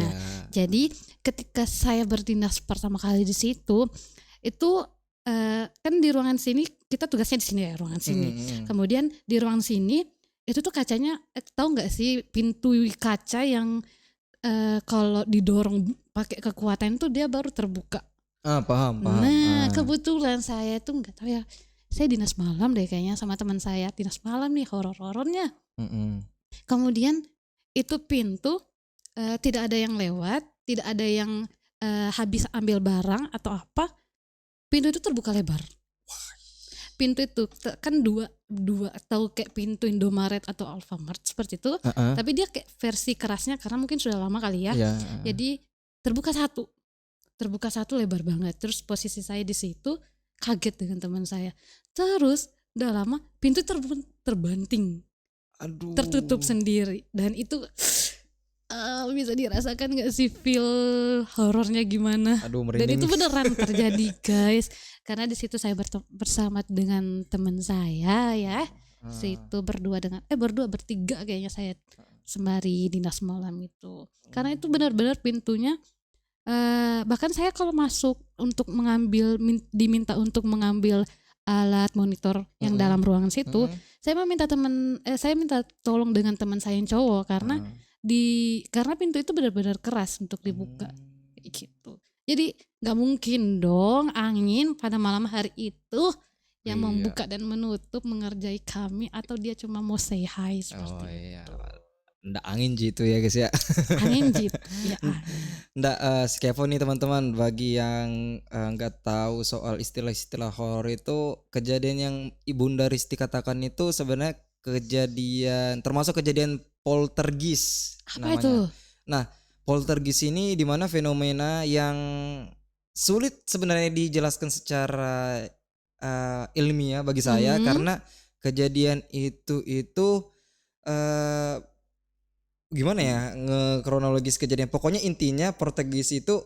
Jadi ketika saya berdinas pertama kali di situ itu kan di ruangan sini kita tugasnya di sini ya, ruangan sini. Kemudian di ruang sini itu tuh kacanya tahu nggak sih pintu kaca yang kalau didorong pakai kekuatan itu dia baru terbuka. Paham. Nah kebetulan saya tuh nggak tahu ya, saya dinas malam deh kayaknya sama teman saya, dinas malam nih horor-horornya. Kemudian itu pintu tidak ada yang lewat, tidak ada yang habis ambil barang atau apa, pintu itu terbuka lebar. Pintu itu kan dua atau kayak pintu Indomaret atau Alfamart seperti itu, tapi dia kayak versi kerasnya karena mungkin sudah lama kali ya. Jadi terbuka satu lebar banget. Terus posisi saya di situ kaget dengan teman saya. Terus udah lama pintu terbanting. Aduh. Tertutup sendiri dan itu bisa dirasakan gak sih feel horornya gimana? Aduh, dan itu beneran terjadi guys, karena di situ saya bersama dengan teman saya ya. Situ bertiga kayaknya saya sembari dinas malam itu. Karena itu benar-benar pintunya bahkan saya kalau masuk untuk diminta untuk mengambil alat monitor yang dalam ruangan situ, saya minta tolong dengan teman saya yang cowok karena karena pintu itu benar-benar keras untuk dibuka gitu. Jadi nggak mungkin dong angin pada malam hari itu yang membuka dan menutup mengerjai kami, atau dia cuma mau say hi seperti itu. Nggak angin gitu ya guys ya. Angin gitu ya. Nggak Skevo nih teman-teman, bagi yang nggak tahu soal istilah-istilah horor itu, kejadian yang Ibunda Risti katakan itu sebenarnya termasuk kejadian poltergeist. Apa namanya. itu? Nah, poltergeist ini dimana fenomena yang sulit sebenarnya dijelaskan secara ilmiah bagi saya, karena kejadian itu gimana ya ngekronologis kejadian. Pokoknya intinya poltergeist itu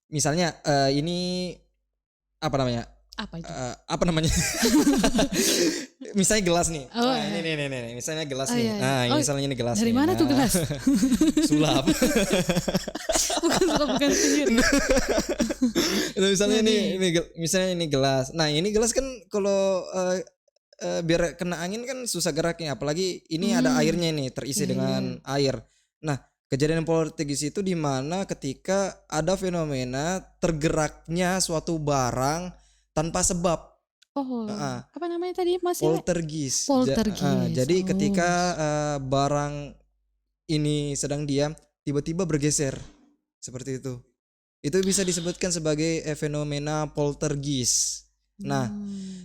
misalnya ini apa namanya? Apa itu? Apa namanya? Misalnya gelas nih. Oh, Nah, ini misalnya gelas Oh, nih. iya, iya. Nah, Oh, misalnya ini gelas dari nih. mana tuh Nah, gelas? sulap. bukan sihir. Nah, misalnya Jadi, misalnya ini gelas. Nah, ini gelas kan kalau biar kena angin kan susah geraknya, apalagi ini ada airnya nih, terisi Iya, iya. dengan air. Nah, kejadian poltergeist itu di mana ketika ada fenomena tergeraknya suatu barang tanpa sebab. Oh, Heeh. apa namanya tadi masih? Poltergeist. Poltergeist. Jadi ketika Oh. barang ini sedang diam, tiba-tiba bergeser seperti itu. Itu bisa disebutkan sebagai fenomena poltergeist. Nah,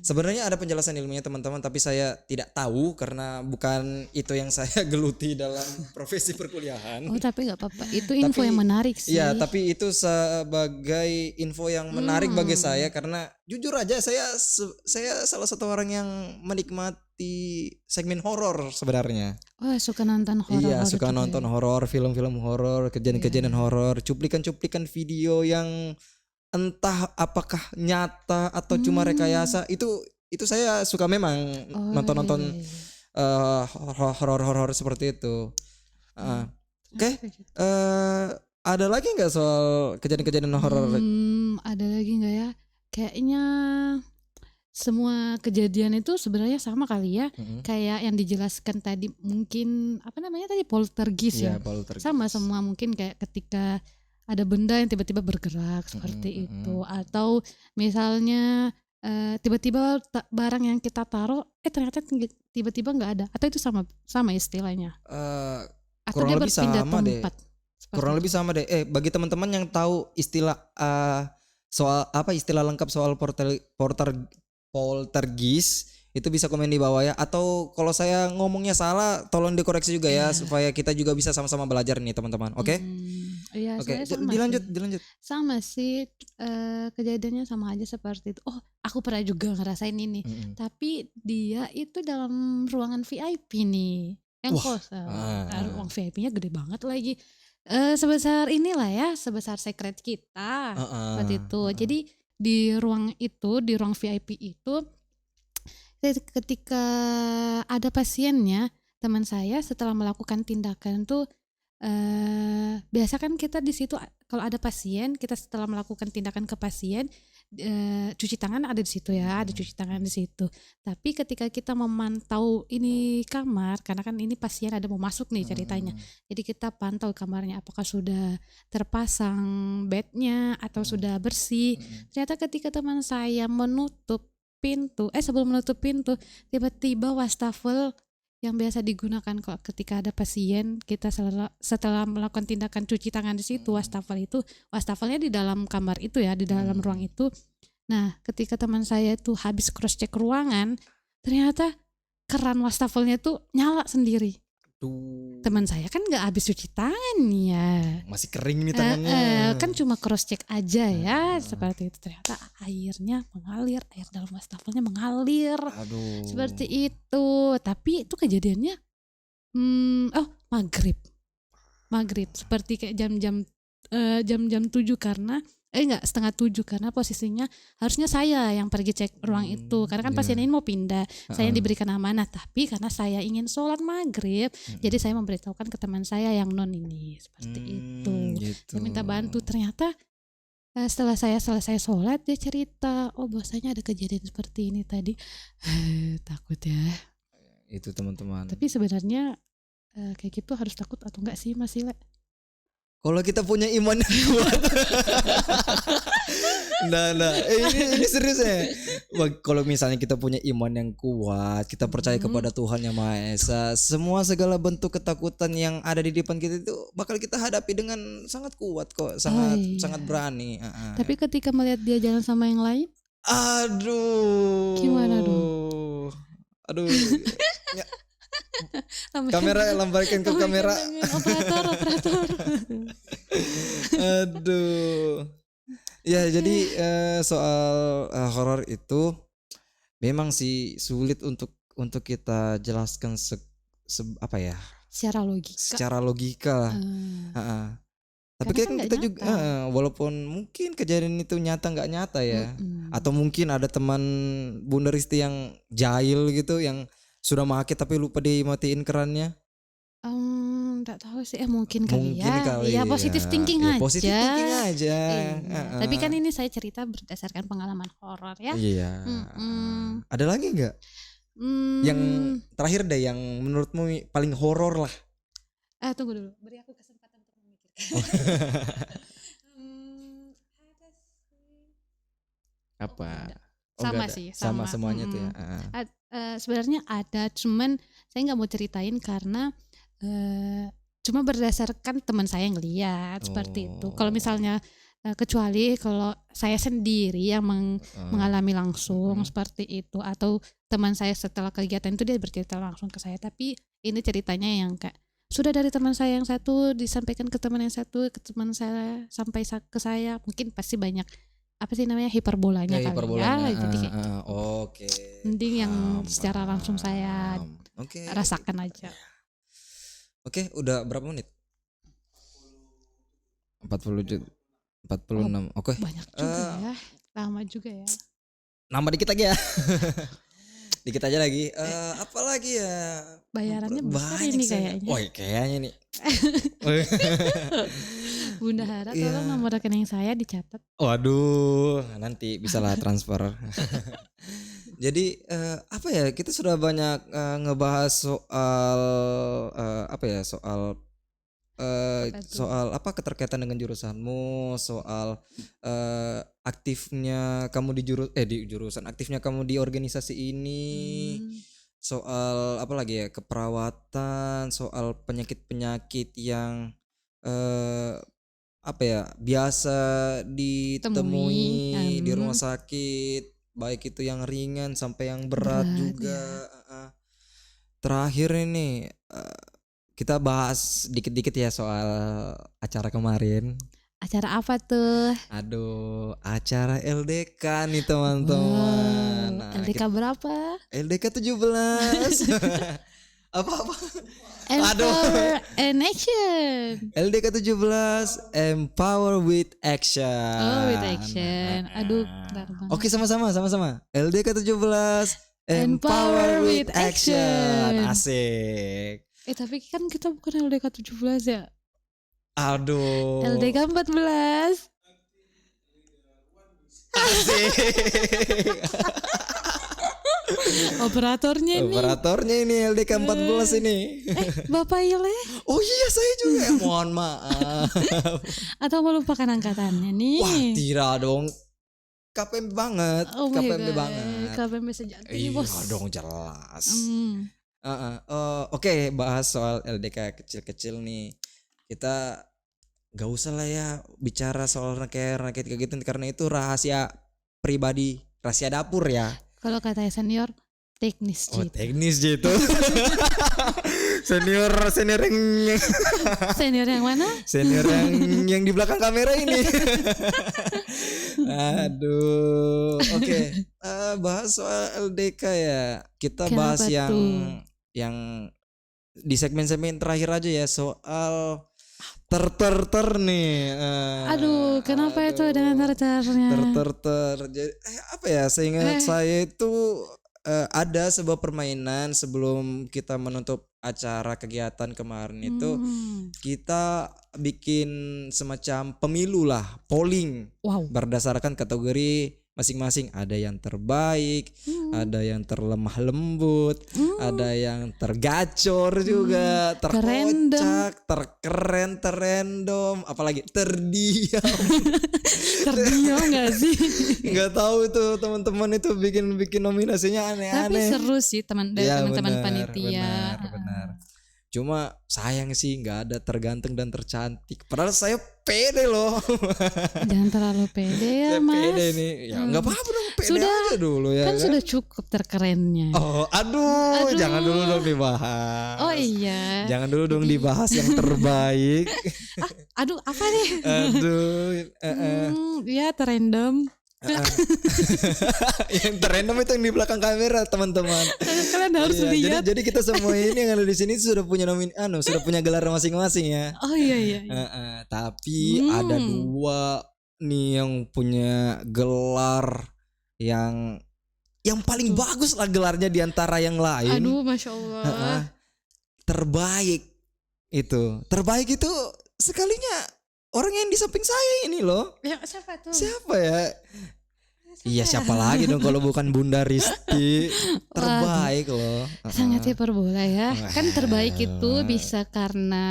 sebenarnya ada penjelasan ilmiahnya teman-teman, tapi saya tidak tahu karena bukan itu yang saya geluti dalam profesi perkuliahan. Oh, tapi nggak apa-apa. Itu info Tapi- yang menarik sih. Iya, tapi itu sebagai info yang menarik bagi saya karena jujur aja saya salah satu orang yang menikmati segmen horor sebenarnya. Oh, suka nonton horor. Iya, suka juga nonton ya. horor, film-film horor, kejadian-kejadian horor, cuplikan-cuplikan video yang entah apakah nyata atau cuma rekayasa. Itu saya suka memang Oh, nonton-nonton iya, iya. horor-horor seperti itu. Oke, Kayak gitu. ada lagi nggak soal kejadian-kejadian horor? Ada lagi nggak ya? Kayaknya semua kejadian itu sebenarnya sama kali ya. Kayak yang dijelaskan tadi, mungkin apa namanya tadi, poltergeist ya. Iya, poltergeist. Sama semua, mungkin kayak ketika ada benda yang tiba-tiba bergerak seperti itu, atau misalnya tiba-tiba barang yang kita taruh ternyata tiba-tiba nggak ada, atau itu sama istilahnya, atau Kurang dia lebih berpindah sama deh. tempat. Seperti Kurang itu. lebih sama deh. Bagi teman-teman yang tahu istilah soal apa istilah lengkap soal poltergeist itu bisa komen di bawah ya. Atau kalau saya ngomongnya salah, tolong dikoreksi juga ya supaya kita juga bisa sama-sama belajar nih teman-teman. Oke? Iya, Oke. sebenarnya sama Dilanjut, sih. dilanjut. Sama sih, kejadiannya sama aja seperti itu. Oh, aku pernah juga ngerasain ini. Tapi dia itu dalam ruangan VIP nih, yang kosong. Ruang VIP-nya gede banget lagi. Sebesar inilah ya, sebesar secret kita. Seperti itu. Jadi di ruang itu, di ruang VIP itu, ketika ada pasiennya, teman saya setelah melakukan tindakan tuh biasa kan kita di situ kalau ada pasien, kita setelah melakukan tindakan ke pasien, cuci tangan ada di situ ya, ada cuci tangan di situ. Tapi ketika kita memantau ini kamar, karena kan ini pasien ada mau masuk nih ceritanya, jadi kita pantau kamarnya apakah sudah terpasang bednya atau sudah bersih. Ternyata ketika teman saya menutup pintu, sebelum menutup pintu, tiba-tiba wastafel yang biasa digunakan kok ketika ada pasien, kita setelah melakukan tindakan cuci tangan di situ, wastafelnya di dalam kamar itu ya, di dalam ruang itu. Nah, ketika teman saya itu habis cross check ruangan, ternyata keran wastafelnya tuh nyala sendiri. Teman saya kan nggak habis cuci tangan ya, Masih kering nih tangannya. kan cuma cross check aja ya, seperti itu. Ternyata airnya mengalir, air dalam wastafelnya mengalir. Aduh. Seperti itu. Tapi itu kejadiannya maghrib seperti kayak jam-jam 7 karena enggak, setengah 7, karena posisinya harusnya saya yang pergi cek ruang itu karena kan pasien ini mau pindah. Saya yang diberikan amanah, tapi karena saya ingin sholat maghrib, jadi saya memberitahukan ke teman saya yang non ini seperti itu. Gitu. Saya minta bantu. Ternyata setelah saya selesai sholat, dia cerita, oh bahwasanya ada kejadian seperti ini tadi. Takut ya. Itu teman-teman. Tapi sebenarnya kayak gitu harus takut atau enggak sih Mas Ile? Kalau kita punya iman yang kuat. Nah, ini serius ya. Kalau misalnya kita punya iman yang kuat, kita percaya kepada Tuhan Yang Maha Esa, semua segala bentuk ketakutan yang ada di depan kita itu bakal kita hadapi dengan sangat kuat kok, sangat berani. Tapi ketika melihat dia jalan sama yang lain, aduh. Gimana dong? Aduh. Kamera lambarkan ke kamera. Operator. Aduh. Ya jadi soal horor itu memang sih sulit untuk kita jelaskan secara logika. secara logika lah. Heeh. Tapi Karena kan kan kita nggak juga nyata. walaupun mungkin kejadian itu nyata nggak nyata ya. Atau mungkin ada teman Bunda Risti yang jahil gitu yang sudah make tapi lupa dimatiin kerannya. Nggak tahu sih, mungkin kali Mungkin ya. kali Iya, positif thinking ya, aja. positif thinking aja. Iya. Tapi kan ini saya cerita berdasarkan pengalaman horor ya. Iya. Mm-mm. Ada lagi nggak? Yang terakhir deh, yang menurutmu paling horor lah. Tunggu dulu, beri aku kesempatan untuk memikirkan. Ada sih. Apa? Sama nggak ada. sih, Sama sama. semuanya tuh ya. Sebenarnya ada, cuman saya nggak mau ceritain karena cuma berdasarkan teman saya yang lihat seperti itu. Kalau misalnya kecuali kalau saya sendiri yang mengalami langsung seperti itu, atau teman saya setelah kegiatan itu dia bercerita langsung ke saya. Tapi ini ceritanya yang kayak sudah dari teman saya yang satu disampaikan ke teman yang satu, ke teman saya sampai ke saya, mungkin pasti banyak apa sih namanya hiperbolanya kali hiperbolanya. ya. Jadi kayak Oke. mending yang secara langsung saya rasakan aja. Oke, udah berapa menit? 46. Oke. Banyak juga ya. Lama juga ya. Nambah dikit lagi ya. Dikit aja lagi. Apa lagi ya? Bayarannya besar Banyak ini sih. kayaknya. Wah, kayaknya nih. Bunda Hara, tolong nomor rekening saya dicatat. Waduh, nanti bisalah transfer. Jadi apa ya, kita sudah banyak ngebahas soal apa ya, soal apa keterkaitan dengan jurusanmu, soal aktifnya kamu di jurusan, aktifnya kamu di organisasi ini, soal apa lagi ya, keperawatan, soal penyakit-penyakit yang apa ya, biasa ditemui di rumah sakit, baik itu yang ringan sampai yang berat juga. Terakhir ini kita bahas dikit-dikit ya soal acara kemarin. Acara apa tuh? Aduh, acara LDK nih teman-teman. Wow, LDK berapa? LDK 17. Apa-apa? Empower and Action. LDK 17 Empower with Action. Oh, with Action. Aduh, bentar banget. Oke, sama-sama. LDK 17 Empower with Action. Asik. Tapi kan kita bukan LDK 17 ya. Aduh. LDK 14. Asik. Operatornya ini LDK 14 ini. Bapak Ile. Oh iya, saya juga. Mohon maaf. Atau melupakan angkatannya nih. Wah, tidak dong. KPMB banget. Oh my KPMB God. banget. KPMB sejati Iya bos. dong, jelas. Oke, bahas soal LDK kecil-kecil nih. Kita gak usah lah ya bicara soal rakyat kayak gitu, karena itu rahasia pribadi, rahasia dapur ya. Kalau kata senior, teknis. Oh, teknis gitu. senior yang Senior yang mana? Senior yang di belakang kamera ini. Aduh. Oke. Bahas soal LDK ya. Kita bahas yang di segmen-segmen terakhir aja ya, soal ter nih. Aduh, kenapa itu dengan ternya? Jadi apa ya? Seingat saya itu ada sebuah permainan sebelum kita menutup acara kegiatan kemarin itu, kita bikin semacam pemilu lah, polling. Wow. Berdasarkan kategori masing-masing, ada yang terbaik, ada yang terlemah lembut, ada yang tergacor juga, terkocak, terkeren, terrandom, apalagi terdiam. Terdiam nggak sih? Nggak tahu tuh teman-teman itu bikin nominasinya aneh-aneh. Tapi seru sih teman-teman panitia. Benar. Cuma sayang sih nggak ada terganteng dan tercantik. Padahal saya pede loh. Jangan terlalu pede ya, Mas. Pede nih. Ya nggak apa-apa dong, pede sudah, aja dulu ya. Kan sudah cukup terkerennya. Oh, aduh, jangan dulu dong dibahas. Oh iya. Jangan dulu dong dibahas yang terbaik. Aduh, apa nih? Aduh. Ya, terrandom. Yang terrandom itu yang di belakang kamera teman-teman. Kalian harus Iya, lihat. jadi kita semua ini yang ada di sini sudah punya sudah punya gelar masing-masing ya. Oh iya. Tapi ada dua nih yang punya gelar yang paling bagus lah gelarnya di antara yang lain. Aduh, Masya Allah. Terbaik itu sekalinya orang yang di samping saya ini loh. Ya, siapa tuh? Siapa ya? Iya siapa lagi dong kalau bukan Bunda Risti. Terbaik loh. Sangat hiperbola ya. Kan terbaik itu bisa karena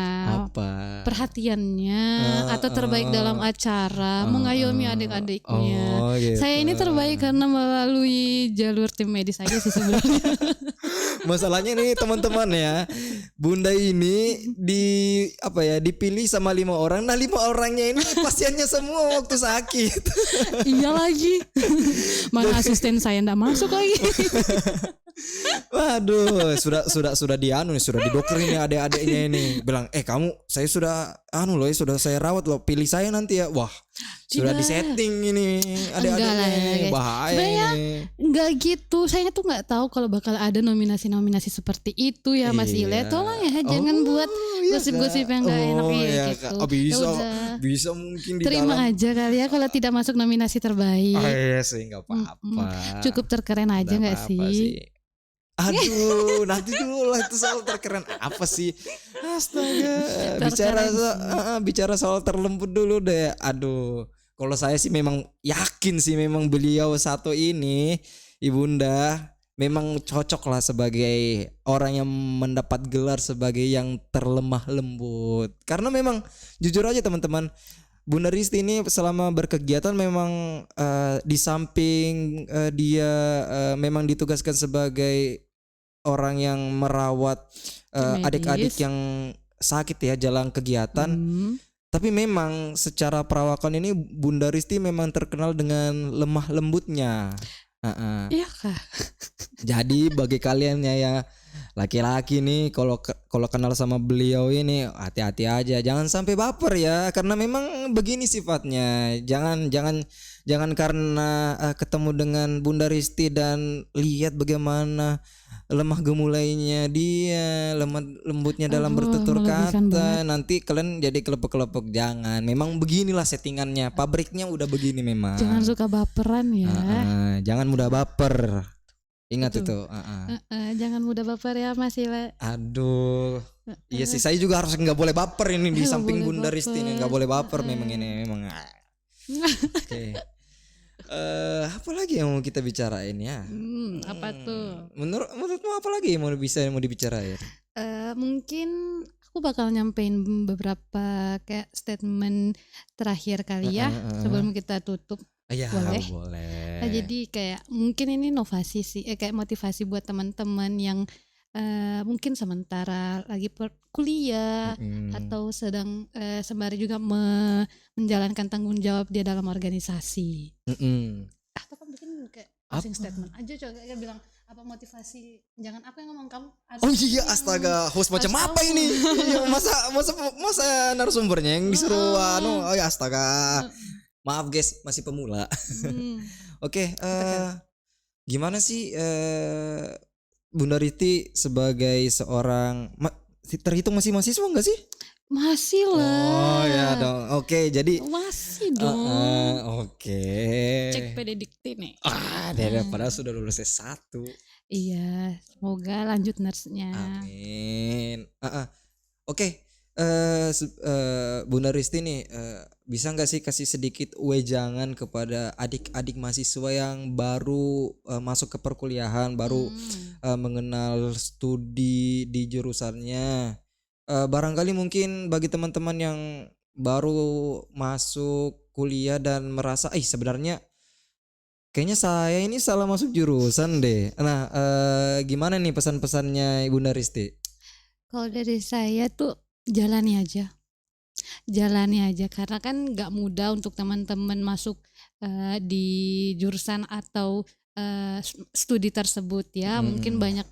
apa? Perhatiannya atau terbaik dalam acara, mengayomi adik-adiknya. Gitu. Saya ini terbaik karena melalui jalur tim medis aja sih sebenarnya. Masalahnya nih teman-teman ya, Bunda ini dipilih sama 5 orang. Nah 5 orangnya ini pasiennya semua waktu sakit. Iya lagi. Mana asisten saya ndak masuk lagi. Waduh, sudah didoktrin ya adik-adiknya ini. Bilang, saya sudah sudah saya rawat loh, pilih saya nanti ya. Wah, sudah disetting ini adik-adiknya. Bahaya ini. Enggak gitu. Saya tuh enggak tahu kalau bakal ada nominasi-nominasi seperti itu ya Mas Ile. Tolong ya jangan buat gosip-gosip yang enggak enak gitu. Bisa mungkin terima aja kali ya kalau tidak masuk nominasi terbaik. Iya sih, enggak apa-apa. Cukup terkeren aja enggak sih? Aduh, nanti dulu lah itu soal terkeren apa sih? Astaga. Bicara soal terlembut dulu deh. Aduh, kalau saya sih memang yakin sih memang beliau satu ini Ibunda memang cocok lah sebagai orang yang mendapat gelar sebagai yang terlemah lembut. Karena memang jujur aja teman-teman, Bunda Risti ini selama berkegiatan memang di samping dia memang ditugaskan sebagai orang yang merawat adik-adik yang sakit ya jalan kegiatan. Tapi memang secara perawakan ini Bunda Risti memang terkenal dengan lemah lembutnya. Iya kah? Jadi bagi kalian ya laki-laki nih kalau kenal sama beliau ini hati-hati aja, jangan sampai baper ya karena memang begini sifatnya. Jangan karena ketemu dengan Bunda Risti dan lihat bagaimana lemah gemulainya dia, lemah lembutnya dalam bertutur kata, nanti kalian jadi kelepek-kelepek. Jangan, memang beginilah settingannya, pabriknya udah begini memang. Jangan suka baperan ya. Jangan mudah baper. Ingat itu. Jangan mudah baper ya Mas Ile. Aduh. Iya sih, saya juga harus nggak boleh baper ini di samping Bunda Risti ini nggak boleh baper memang ini memang. Oke. Apa lagi yang mau kita bicarain ya? Apa tuh? Menurutmu apa lagi yang mau dibicarain? Mungkin aku bakal nyampein beberapa kayak statement terakhir kali ya sebelum kita tutup. Iya, boleh. Nah, jadi kayak mungkin ini inovasi sih, kayak motivasi buat teman-teman yang mungkin sementara lagi kuliah atau sedang sembari juga menjalankan tanggung jawab dia dalam organisasi. Atau kan bikin kayak closing statement aja, coba kayak bilang apa motivasi, jangan aku yang ngomong, kamu harus. Oh iya, astaga, host macam apa ini? masa narasumbernya yang disuruh oh ya astaga. Maaf guys, masih pemula. Oke, gimana sih Bunda Riti sebagai seorang terhitung masih mahasiswa enggak sih? Masih lah. Oh ya dong. Oke, jadi masih dong. Oke. Cek Pedidikti nih. Padahal sudah lulus S1. Iya, semoga lanjut nurse-nya. Amin. Oke. Bunda Risti nih bisa nggak sih kasih sedikit wejangan kepada adik-adik mahasiswa yang baru masuk ke perkuliahan, baru mengenal studi di jurusannya, barangkali mungkin bagi teman-teman yang baru masuk kuliah dan merasa sebenarnya kayaknya saya ini salah masuk jurusan deh. Nah, gimana nih pesan-pesannya Bunda Risti? Kalau dari saya tuh jalani aja karena kan nggak mudah untuk teman-teman masuk di jurusan atau studi tersebut ya. Mungkin banyak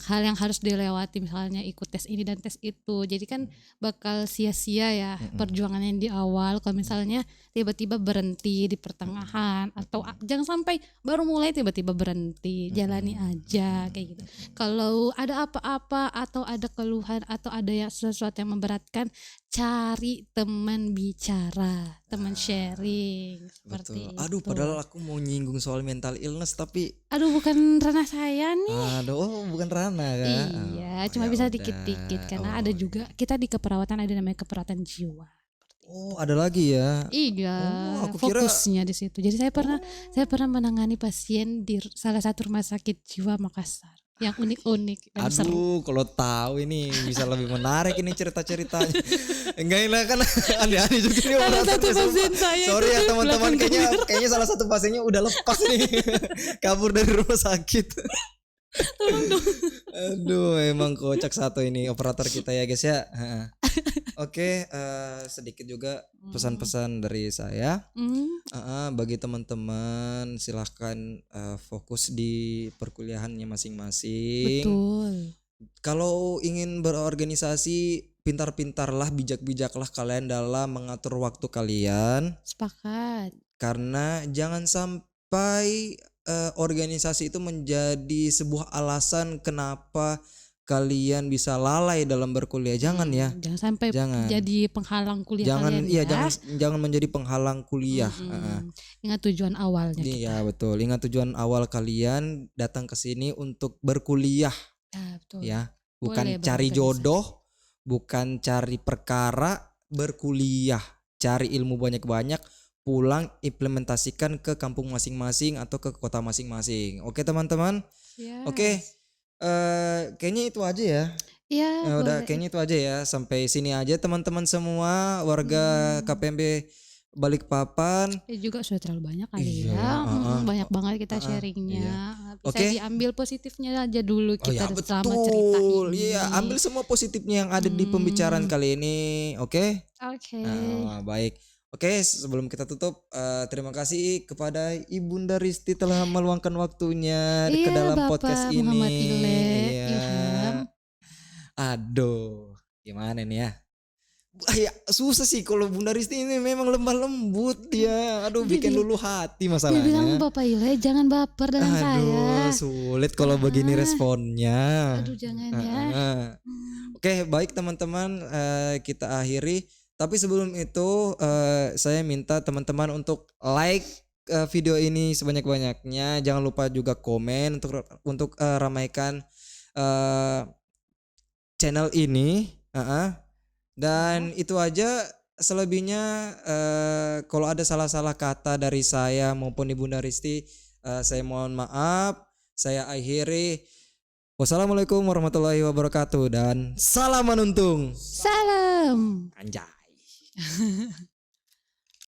hal yang harus dilewati, misalnya ikut tes ini dan tes itu. Jadi kan bakal sia-sia ya perjuangannya di awal kalau misalnya tiba-tiba berhenti di pertengahan, atau jangan sampai baru mulai tiba-tiba berhenti. Jalani aja kayak gitu. Kalau ada apa-apa atau ada keluhan atau ada sesuatu yang memberatkan, cari teman bicara, teman sharing seperti Betul. Aduh, itu. padahal aku mau nyinggung soal mental illness tapi Aduh, bukan ranah saya nih. bukan Rana kan. Iya, Oh, cuma ya bisa udah. dikit-dikit karena Oh, ada juga kita di keperawatan ada namanya keperawatan jiwa. Oh, ada lagi ya. Iya, Oh, aku kira- fokusnya di situ. Jadi saya pernah menangani pasien di salah satu rumah sakit jiwa Makassar yang unik-unik dan seru. Aduh, kalau tahu ini bisa lebih menarik ini cerita-ceritanya. Enggak lah kan aneh-aneh juga nih Salah operatornya, satu pasien sumpah. saya Sorry itu ya di teman-teman, belakang kayaknya salah satu pasiennya udah lepas nih. Kabur dari rumah sakit. Aduh, emang kocak satu ini operator kita ya guys ya. Heeh. Oke, sedikit juga pesan-pesan dari saya. Bagi teman-teman silahkan fokus di perkuliahannya masing-masing. Betul. Kalau ingin berorganisasi, pintar-pintarlah, bijak-bijaklah kalian dalam mengatur waktu kalian. Sepakat. Karena jangan sampai organisasi itu menjadi sebuah alasan kenapa kalian bisa lalai dalam berkuliah. Jangan ya. Jangan sampai Jangan. jadi penghalang kuliah Jangan kalian iya ya. jangan menjadi penghalang kuliah. Ingat tujuan awalnya kita. Iya betul. Ingat tujuan awal kalian datang ke sini untuk berkuliah Ya, betul. ya. Bukan Boleh cari berorganisasi. jodoh, bukan cari perkara, berkuliah. Cari ilmu banyak-banyak, pulang implementasikan ke kampung masing-masing atau ke kota masing-masing. Oke teman-teman. Ya. Oke. Kayaknya itu aja ya. Iya, Ya udah boleh. kayaknya itu aja ya. Sampai sini aja teman-teman semua warga KPMB Balikpapan. Juga sudah terlalu banyak kali Iya, ya. Banyak banget kita sharingnya. Bisa Oke. diambil positifnya aja dulu Oh ya kita selama cerita betul. ini. Iya, ambil semua positifnya yang ada di pembicaraan kali ini. Oke? Oke. Baik. Oke, sebelum kita tutup, terima kasih kepada Ibunda Risti telah meluangkan waktunya ke Iya, dalam Bapak podcast ini. Muhammad Iya. Ilham. Aduh, gimana nih ya? Ya, susah sih kalau Bunda Risti ini memang lemah lembut dia. Aduh, bikin lulu hati Dia masalahnya. bilang Bapak Ile jangan baper dengan saya. Sulit kalau begini responnya. Aduh jangan ya. Oke, baik teman-teman, kita akhiri. Tapi sebelum itu saya minta teman-teman untuk like video ini sebanyak-banyaknya. Jangan lupa juga komen untuk ramaikan channel ini. Dan itu aja. Selebihnya kalau ada salah-salah kata dari saya maupun Ibunda Risti, saya mohon maaf. Saya akhiri. Wassalamualaikum warahmatullahi wabarakatuh dan salam menuntung. Salam. Anjay.